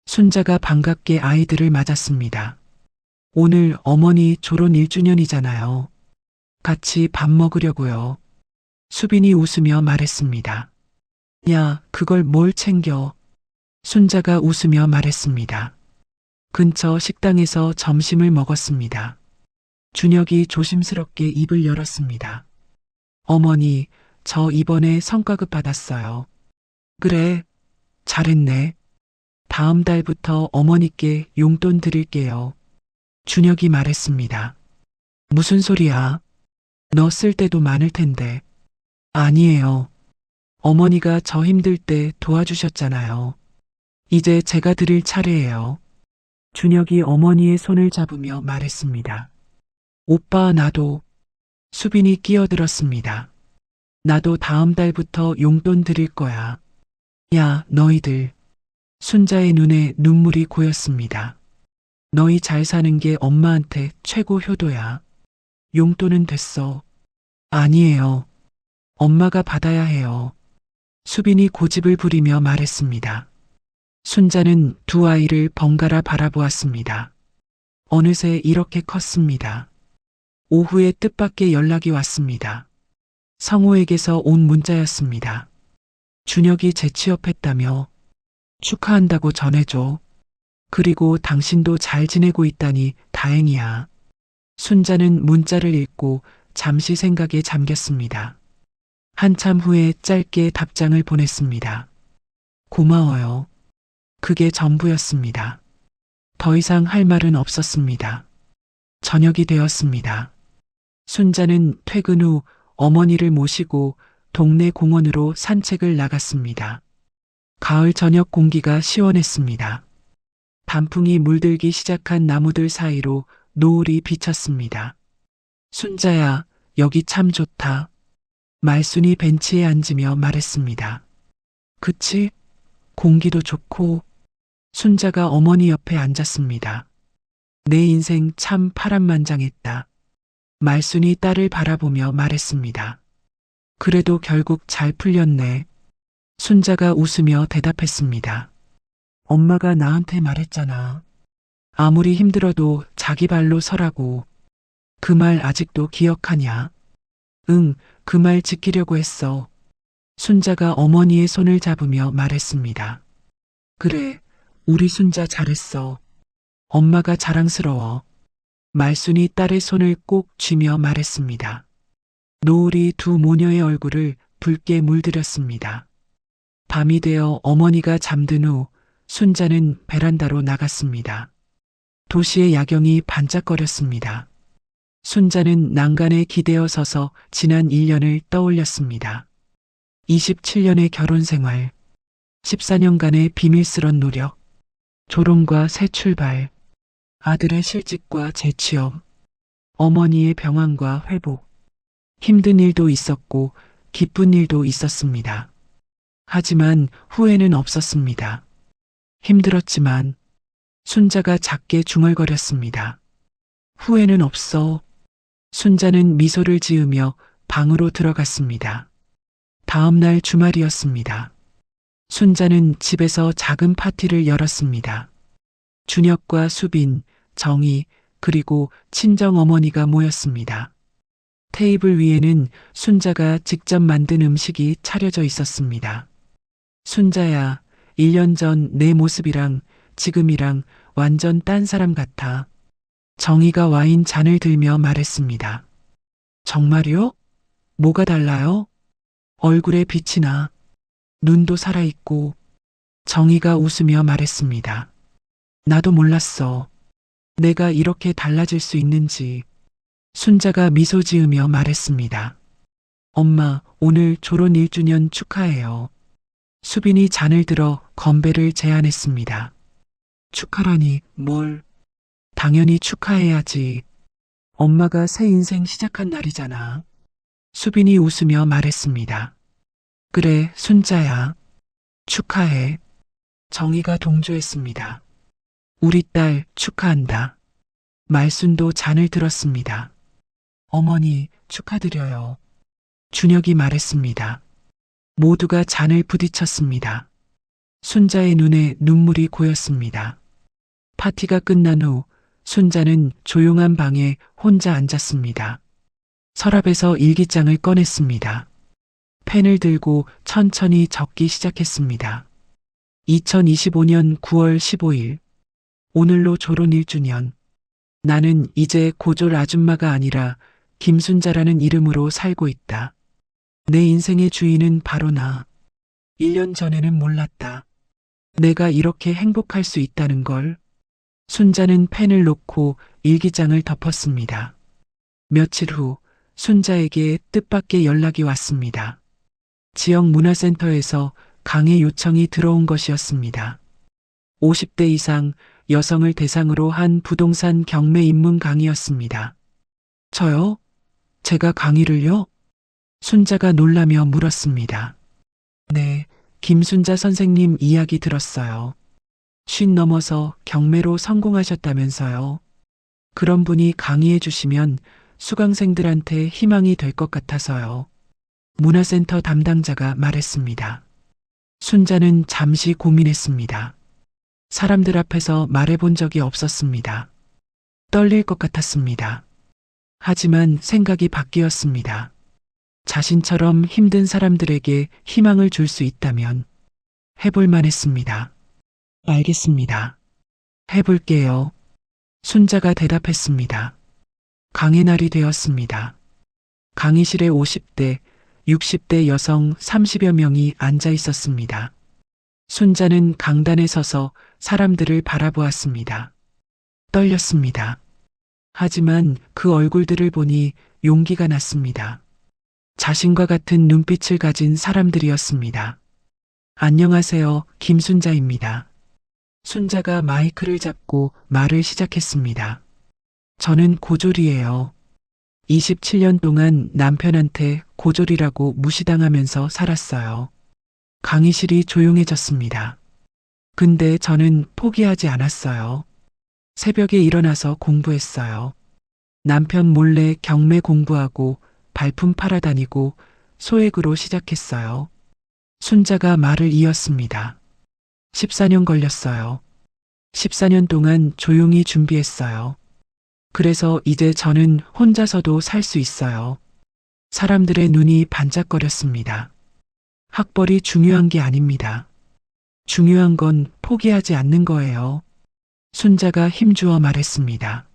순자가 반갑게 아이들을 맞았습니다. 오늘 어머니 졸혼 1주년이잖아요. 같이 밥 먹으려고요. 수빈이 웃으며 말했습니다. 야, 그걸 뭘 챙겨? 순자가 웃으며 말했습니다. 근처 식당에서 점심을 먹었습니다. 준혁이 조심스럽게 입을 열었습니다. 어머니, 저 이번에 성과급 받았어요. 그래, 잘했네. 다음 달부터 어머니께 용돈 드릴게요. 준혁이 말했습니다. 무슨 소리야? 너 쓸 때도 많을 텐데. 아니에요. 어머니가 저 힘들 때 도와주셨잖아요. 이제 제가 드릴 차례예요. 준혁이 어머니의 손을 잡으며 말했습니다. 오빠, 나도. 수빈이 끼어들었습니다. 나도 다음 달부터 용돈 드릴 거야. 야, 너희들. 순자의 눈에 눈물이 고였습니다. 너희 잘 사는 게 엄마한테 최고 효도야. 용돈은 됐어. 아니에요. 엄마가 받아야 해요. 수빈이 고집을 부리며 말했습니다. 순자는 두 아이를 번갈아 바라보았습니다. 어느새 이렇게 컸습니다. 오후에 뜻밖의 연락이 왔습니다. 성우에게서 온 문자였습니다. 준혁이 재취업했다며 축하한다고 전해줘. 그리고 당신도 잘 지내고 있다니 다행이야. 순자는 문자를 읽고 잠시 생각에 잠겼습니다. 한참 후에 짧게 답장을 보냈습니다. 고마워요. 그게 전부였습니다. 더 이상 할 말은 없었습니다. 저녁이 되었습니다. 순자는 퇴근 후 어머니를 모시고 동네 공원으로 산책을 나갔습니다. 가을 저녁 공기가 시원했습니다. 단풍이 물들기 시작한 나무들 사이로 노을이 비쳤습니다. 순자야, 여기 참 좋다. 말순이 벤치에 앉으며 말했습니다. 그치? 공기도 좋고. 순자가 어머니 옆에 앉았습니다. 내 인생 참 파란만장했다. 말순이 딸을 바라보며 말했습니다. 그래도 결국 잘 풀렸네. 순자가 웃으며 대답했습니다. 엄마가 나한테 말했잖아. 아무리 힘들어도 자기 발로 서라고. 그 말 아직도 기억하냐? 응, 그 말 지키려고 했어. 순자가 어머니의 손을 잡으며 말했습니다. 그래, 우리 순자 잘했어. 엄마가 자랑스러워. 말순이 딸의 손을 꼭 쥐며 말했습니다. 노을이 두 모녀의 얼굴을 붉게 물들였습니다. 밤이 되어 어머니가 잠든 후 순자는 베란다로 나갔습니다. 도시의 야경이 반짝거렸습니다. 순자는 난간에 기대어 서서 지난 1년을 떠올렸습니다. 27년의 결혼 생활, 14년간의 비밀스런 노력, 조롱과 새 출발, 아들의 실직과 재취업, 어머니의 병환과 회복, 힘든 일도 있었고 기쁜 일도 있었습니다. 하지만 후회는 없었습니다. 힘들었지만 순자가 작게 중얼거렸습니다. 후회는 없어. 순자는 미소를 지으며 방으로 들어갔습니다. 다음 날 주말이었습니다. 순자는 집에서 작은 파티를 열었습니다. 준혁과 수빈, 정희, 그리고 친정어머니가 모였습니다. 테이블 위에는 순자가 직접 만든 음식이 차려져 있었습니다. 순자야, 1년 전 내 모습이랑 지금이랑 완전 딴 사람 같아. 정희가 와인 잔을 들며 말했습니다. 정말요? 뭐가 달라요? 얼굴에 빛이 나. 눈도 살아있고. 정희가 웃으며 말했습니다. 나도 몰랐어. 내가 이렇게 달라질 수 있는지. 순자가 미소 지으며 말했습니다. 엄마, 오늘 졸혼 1주년 축하해요. 수빈이 잔을 들어 건배를 제안했습니다. 축하라니, 뭘. 당연히 축하해야지. 엄마가 새 인생 시작한 날이잖아. 수빈이 웃으며 말했습니다. 그래, 순자야. 축하해. 정희가 동조했습니다. 우리 딸 축하한다. 말순도 잔을 들었습니다. 어머니 축하드려요. 준혁이 말했습니다. 모두가 잔을 부딪혔습니다. 순자의 눈에 눈물이 고였습니다. 파티가 끝난 후 순자는 조용한 방에 혼자 앉았습니다. 서랍에서 일기장을 꺼냈습니다. 펜을 들고 천천히 적기 시작했습니다. 2025년 9월 15일. 오늘로 졸혼 1주년. 나는 이제 고졸 아줌마가 아니라 김순자라는 이름으로 살고 있다. 내 인생의 주인은 바로 나. 1년 전에는 몰랐다. 내가 이렇게 행복할 수 있다는 걸. 순자는 펜을 놓고 일기장을 덮었습니다. 며칠 후 순자에게 뜻밖의 연락이 왔습니다. 지역 문화센터에서 강의 요청이 들어온 것이었습니다. 50대 이상 여성을 대상으로 한 부동산 경매 입문 강의였습니다. 저요? 제가 강의를요? 순자가 놀라며 물었습니다. 네, 김순자 선생님 이야기 들었어요. 50 넘어서 경매로 성공하셨다면서요. 그런 분이 강의해 주시면 수강생들한테 희망이 될 것 같아서요. 문화센터 담당자가 말했습니다. 순자는 잠시 고민했습니다. 사람들 앞에서 말해본 적이 없었습니다. 떨릴 것 같았습니다. 하지만 생각이 바뀌었습니다. 자신처럼 힘든 사람들에게 희망을 줄 수 있다면 해볼 만했습니다. 알겠습니다. 해볼게요. 순자가 대답했습니다. 강의 날이 되었습니다. 강의실에 50대, 60대 여성 30여 명이 앉아 있었습니다. 순자는 강단에 서서 사람들을 바라보았습니다. 떨렸습니다. 하지만 그 얼굴들을 보니 용기가 났습니다. 자신과 같은 눈빛을 가진 사람들이었습니다. 안녕하세요, 김순자입니다. 순자가 마이크를 잡고 말을 시작했습니다. 저는 고졸이에요. 27년 동안 남편한테 고졸이라고 무시당하면서 살았어요. 강의실이 조용해졌습니다. 근데 저는 포기하지 않았어요. 새벽에 일어나서 공부했어요. 남편 몰래 경매 공부하고 발품 팔아다니고 소액으로 시작했어요. 순자가 말을 이었습니다. 14년 걸렸어요. 14년 동안 조용히 준비했어요. 그래서 이제 저는 혼자서도 살 수 있어요. 사람들의 눈이 반짝거렸습니다. 학벌이 중요한 게 아닙니다. 중요한 건 포기하지 않는 거예요. 순자가 힘주어 말했습니다.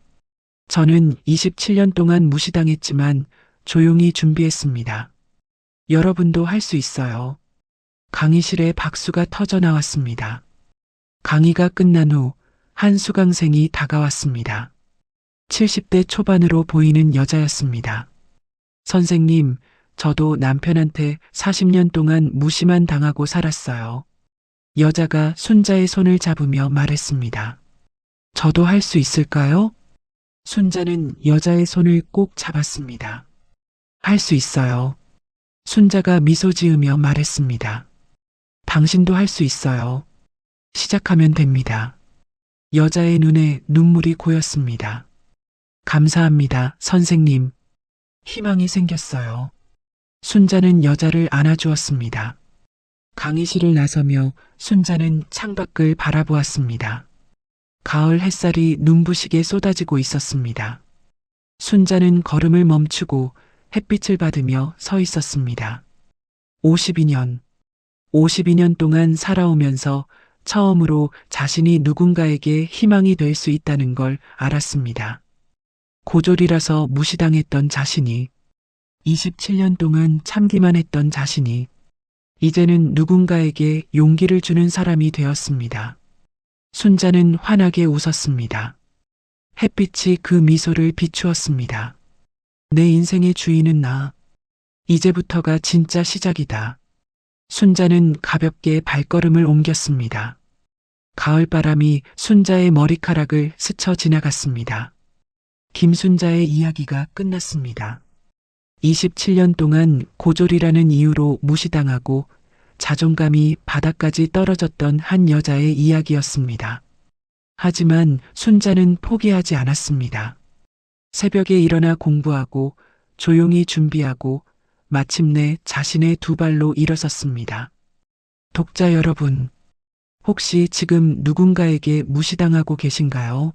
저는 27년 동안 무시당했지만 조용히 준비했습니다. 여러분도 할 수 있어요. 강의실에 박수가 터져 나왔습니다. 강의가 끝난 후 한 수강생이 다가왔습니다. 70대 초반으로 보이는 여자였습니다. 선생님, 저도 남편한테 40년 동안 무시만 당하고 살았어요. 여자가 순자의 손을 잡으며 말했습니다. 저도 할 수 있을까요? 순자는 여자의 손을 꼭 잡았습니다. 할 수 있어요. 순자가 미소 지으며 말했습니다. 당신도 할 수 있어요. 시작하면 됩니다. 여자의 눈에 눈물이 고였습니다. 감사합니다, 선생님. 희망이 생겼어요. 순자는 여자를 안아주었습니다. 강의실을 나서며 순자는 창밖을 바라보았습니다. 가을 햇살이 눈부시게 쏟아지고 있었습니다. 순자는 걸음을 멈추고 햇빛을 받으며 서 있었습니다. 52년 동안 살아오면서 처음으로 자신이 누군가에게 희망이 될 수 있다는 걸 알았습니다. 고졸이라서 무시당했던 자신이, 27년 동안 참기만 했던 자신이, 이제는 누군가에게 용기를 주는 사람이 되었습니다. 순자는 환하게 웃었습니다. 햇빛이 그 미소를 비추었습니다. 내 인생의 주인은 나. 이제부터가 진짜 시작이다. 순자는 가볍게 발걸음을 옮겼습니다. 가을바람이 순자의 머리카락을 스쳐 지나갔습니다. 김순자의 이야기가 끝났습니다. 27년 동안 고졸이라는 이유로 무시당하고 자존감이 바닥까지 떨어졌던 한 여자의 이야기였습니다. 하지만 순자는 포기하지 않았습니다. 새벽에 일어나 공부하고 조용히 준비하고 마침내 자신의 두 발로 일어섰습니다. 독자 여러분, 혹시 지금 누군가에게 무시당하고 계신가요?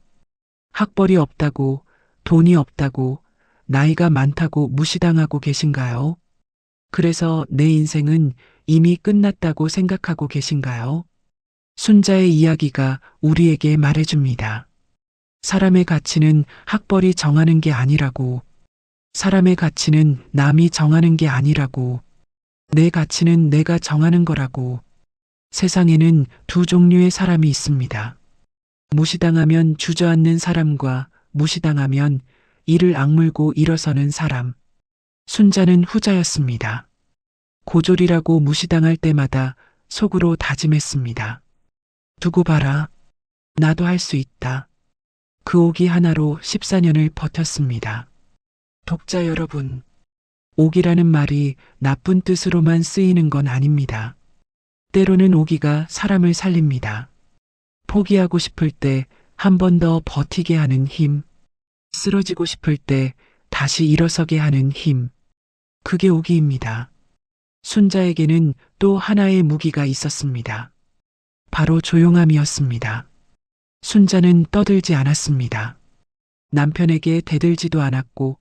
학벌이 없다고, 돈이 없다고, 나이가 많다고 무시당하고 계신가요? 그래서 내 인생은 이미 끝났다고 생각하고 계신가요? 순자의 이야기가 우리에게 말해줍니다. 사람의 가치는 학벌이 정하는 게 아니라고, 사람의 가치는 남이 정하는 게 아니라고, 내 가치는 내가 정하는 거라고. 세상에는 두 종류의 사람이 있습니다. 무시당하면 주저앉는 사람과 무시당하면 이를 악물고 일어서는 사람. 순자는 후자였습니다. 고졸이라고 무시당할 때마다 속으로 다짐했습니다. 두고 봐라. 나도 할 수 있다. 그 오기 하나로 14년을 버텼습니다. 독자 여러분, 오기라는 말이 나쁜 뜻으로만 쓰이는 건 아닙니다. 때로는 오기가 사람을 살립니다. 포기하고 싶을 때 한 번 더 버티게 하는 힘, 쓰러지고 싶을 때 다시 일어서게 하는 힘, 그게 오기입니다. 순자에게는 또 하나의 무기가 있었습니다. 바로 조용함이었습니다. 순자는 떠들지 않았습니다. 남편에게 대들지도 않았고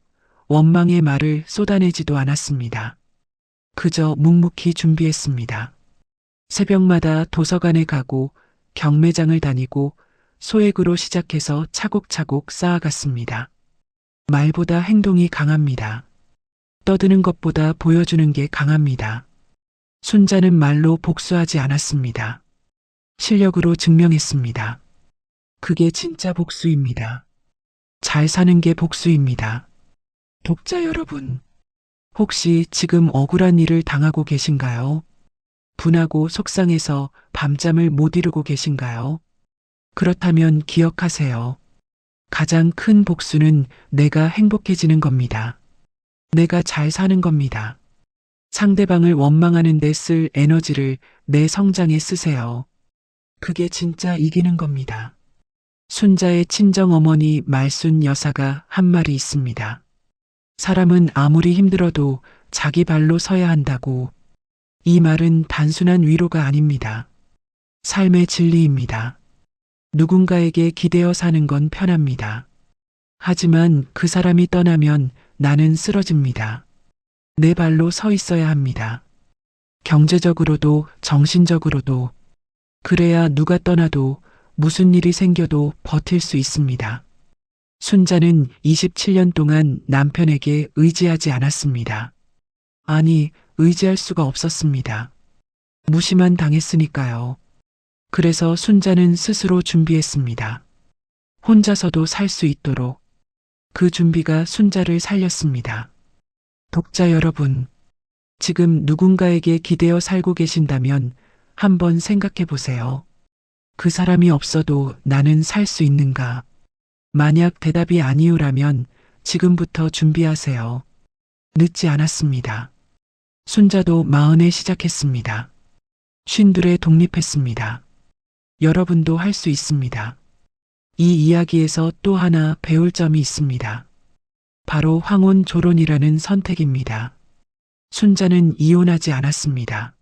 원망의 말을 쏟아내지도 않았습니다. 그저 묵묵히 준비했습니다. 새벽마다 도서관에 가고 경매장을 다니고 소액으로 시작해서 차곡차곡 쌓아갔습니다. 말보다 행동이 강합니다. 떠드는 것보다 보여주는 게 강합니다. 순자는 말로 복수하지 않았습니다. 실력으로 증명했습니다. 그게 진짜 복수입니다. 잘 사는 게 복수입니다. 독자 여러분, 혹시 지금 억울한 일을 당하고 계신가요? 분하고 속상해서 밤잠을 못 이루고 계신가요? 그렇다면 기억하세요. 가장 큰 복수는 내가 행복해지는 겁니다. 내가 잘 사는 겁니다. 상대방을 원망하는 데 쓸 에너지를 내 성장에 쓰세요. 그게 진짜 이기는 겁니다. 순자의 친정어머니 말순 여사가 한 말이 있습니다. 사람은 아무리 힘들어도 자기 발로 서야 한다고. 이 말은 단순한 위로가 아닙니다. 삶의 진리입니다. 누군가에게 기대어 사는 건 편합니다. 하지만 그 사람이 떠나면 나는 쓰러집니다. 내 발로 서 있어야 합니다. 경제적으로도 정신적으로도. 그래야 누가 떠나도 무슨 일이 생겨도 버틸 수 있습니다. 순자는 27년 동안 남편에게 의지하지 않았습니다. 아니, 의지할 수가 없었습니다. 무시만 당했으니까요. 그래서 순자는 스스로 준비했습니다. 혼자서도 살 수 있도록. 그 준비가 순자를 살렸습니다. 독자 여러분, 지금 누군가에게 기대어 살고 계신다면 한번 생각해 보세요. 그 사람이 없어도 나는 살 수 있는가? 만약 대답이 아니오라면 지금부터 준비하세요. 늦지 않았습니다. 순자도 40에 시작했습니다. 52에 독립했습니다. 여러분도 할 수 있습니다. 이 이야기에서 또 하나 배울 점이 있습니다. 바로 황혼 조론이라는 선택입니다. 순자는 이혼하지 않았습니다.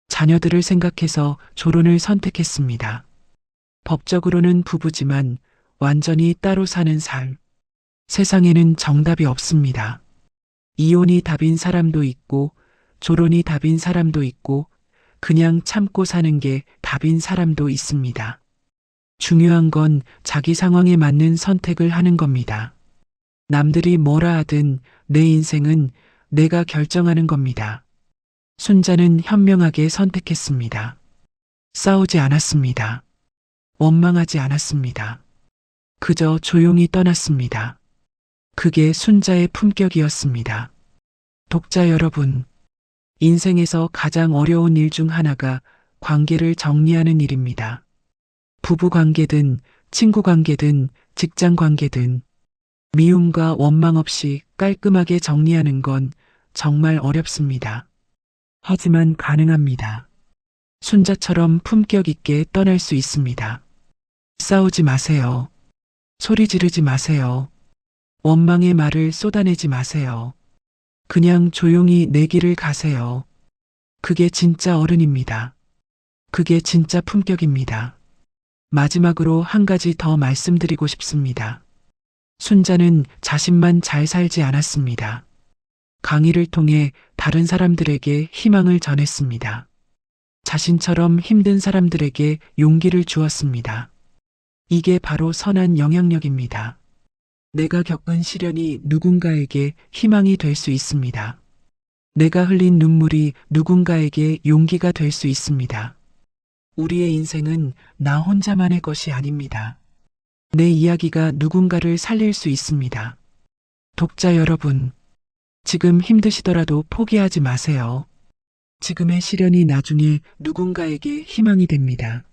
자녀들을 생각해서 조론을 선택했습니다. 법적으로는 부부지만 완전히 따로 사는 삶. 세상에는 정답이 없습니다. 이혼이 답인 사람도 있고 조론이 답인 사람도 있고 그냥 참고 사는 게 답인 사람도 있습니다. 중요한 건 자기 상황에 맞는 선택을 하는 겁니다. 남들이 뭐라 하든 내 인생은 내가 결정하는 겁니다. 순자는 현명하게 선택했습니다. 싸우지 않았습니다. 원망하지 않았습니다. 그저 조용히 떠났습니다. 그게 순자의 품격이었습니다. 독자 여러분, 인생에서 가장 어려운 일 중 하나가 관계를 정리하는 일입니다. 부부 관계든 친구 관계든 직장 관계든 미움과 원망 없이 깔끔하게 정리하는 건 정말 어렵습니다. 하지만 가능합니다. 순자처럼 품격 있게 떠날 수 있습니다. 싸우지 마세요. 소리 지르지 마세요. 원망의 말을 쏟아내지 마세요. 그냥 조용히 내 길을 가세요. 그게 진짜 어른입니다. 그게 진짜 품격입니다. 마지막으로 한 가지 더 말씀드리고 싶습니다. 순자는 자신만 잘 살지 않았습니다. 강의를 통해 다른 사람들에게 희망을 전했습니다. 자신처럼 힘든 사람들에게 용기를 주었습니다. 이게 바로 선한 영향력입니다. 내가 겪은 시련이 누군가에게 희망이 될 수 있습니다. 내가 흘린 눈물이 누군가에게 용기가 될 수 있습니다. 우리의 인생은 나 혼자만의 것이 아닙니다. 내 이야기가 누군가를 살릴 수 있습니다. 독자 여러분, 지금 힘드시더라도 포기하지 마세요. 지금의 시련이 나중에 누군가에게 희망이 됩니다.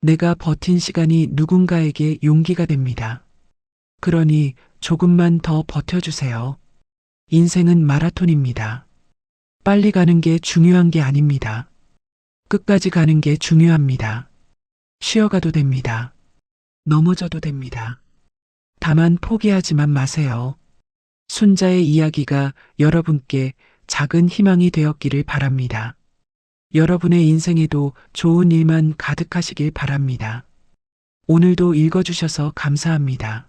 내가 버틴 시간이 누군가에게 용기가 됩니다. 그러니 조금만 더 버텨주세요. 인생은 마라톤입니다. 빨리 가는 게 중요한 게 아닙니다. 끝까지 가는 게 중요합니다. 쉬어가도 됩니다. 넘어져도 됩니다. 다만 포기하지만 마세요. 순자의 이야기가 여러분께 작은 희망이 되었기를 바랍니다. 여러분의 인생에도 좋은 일만 가득하시길 바랍니다. 오늘도 읽어주셔서 감사합니다.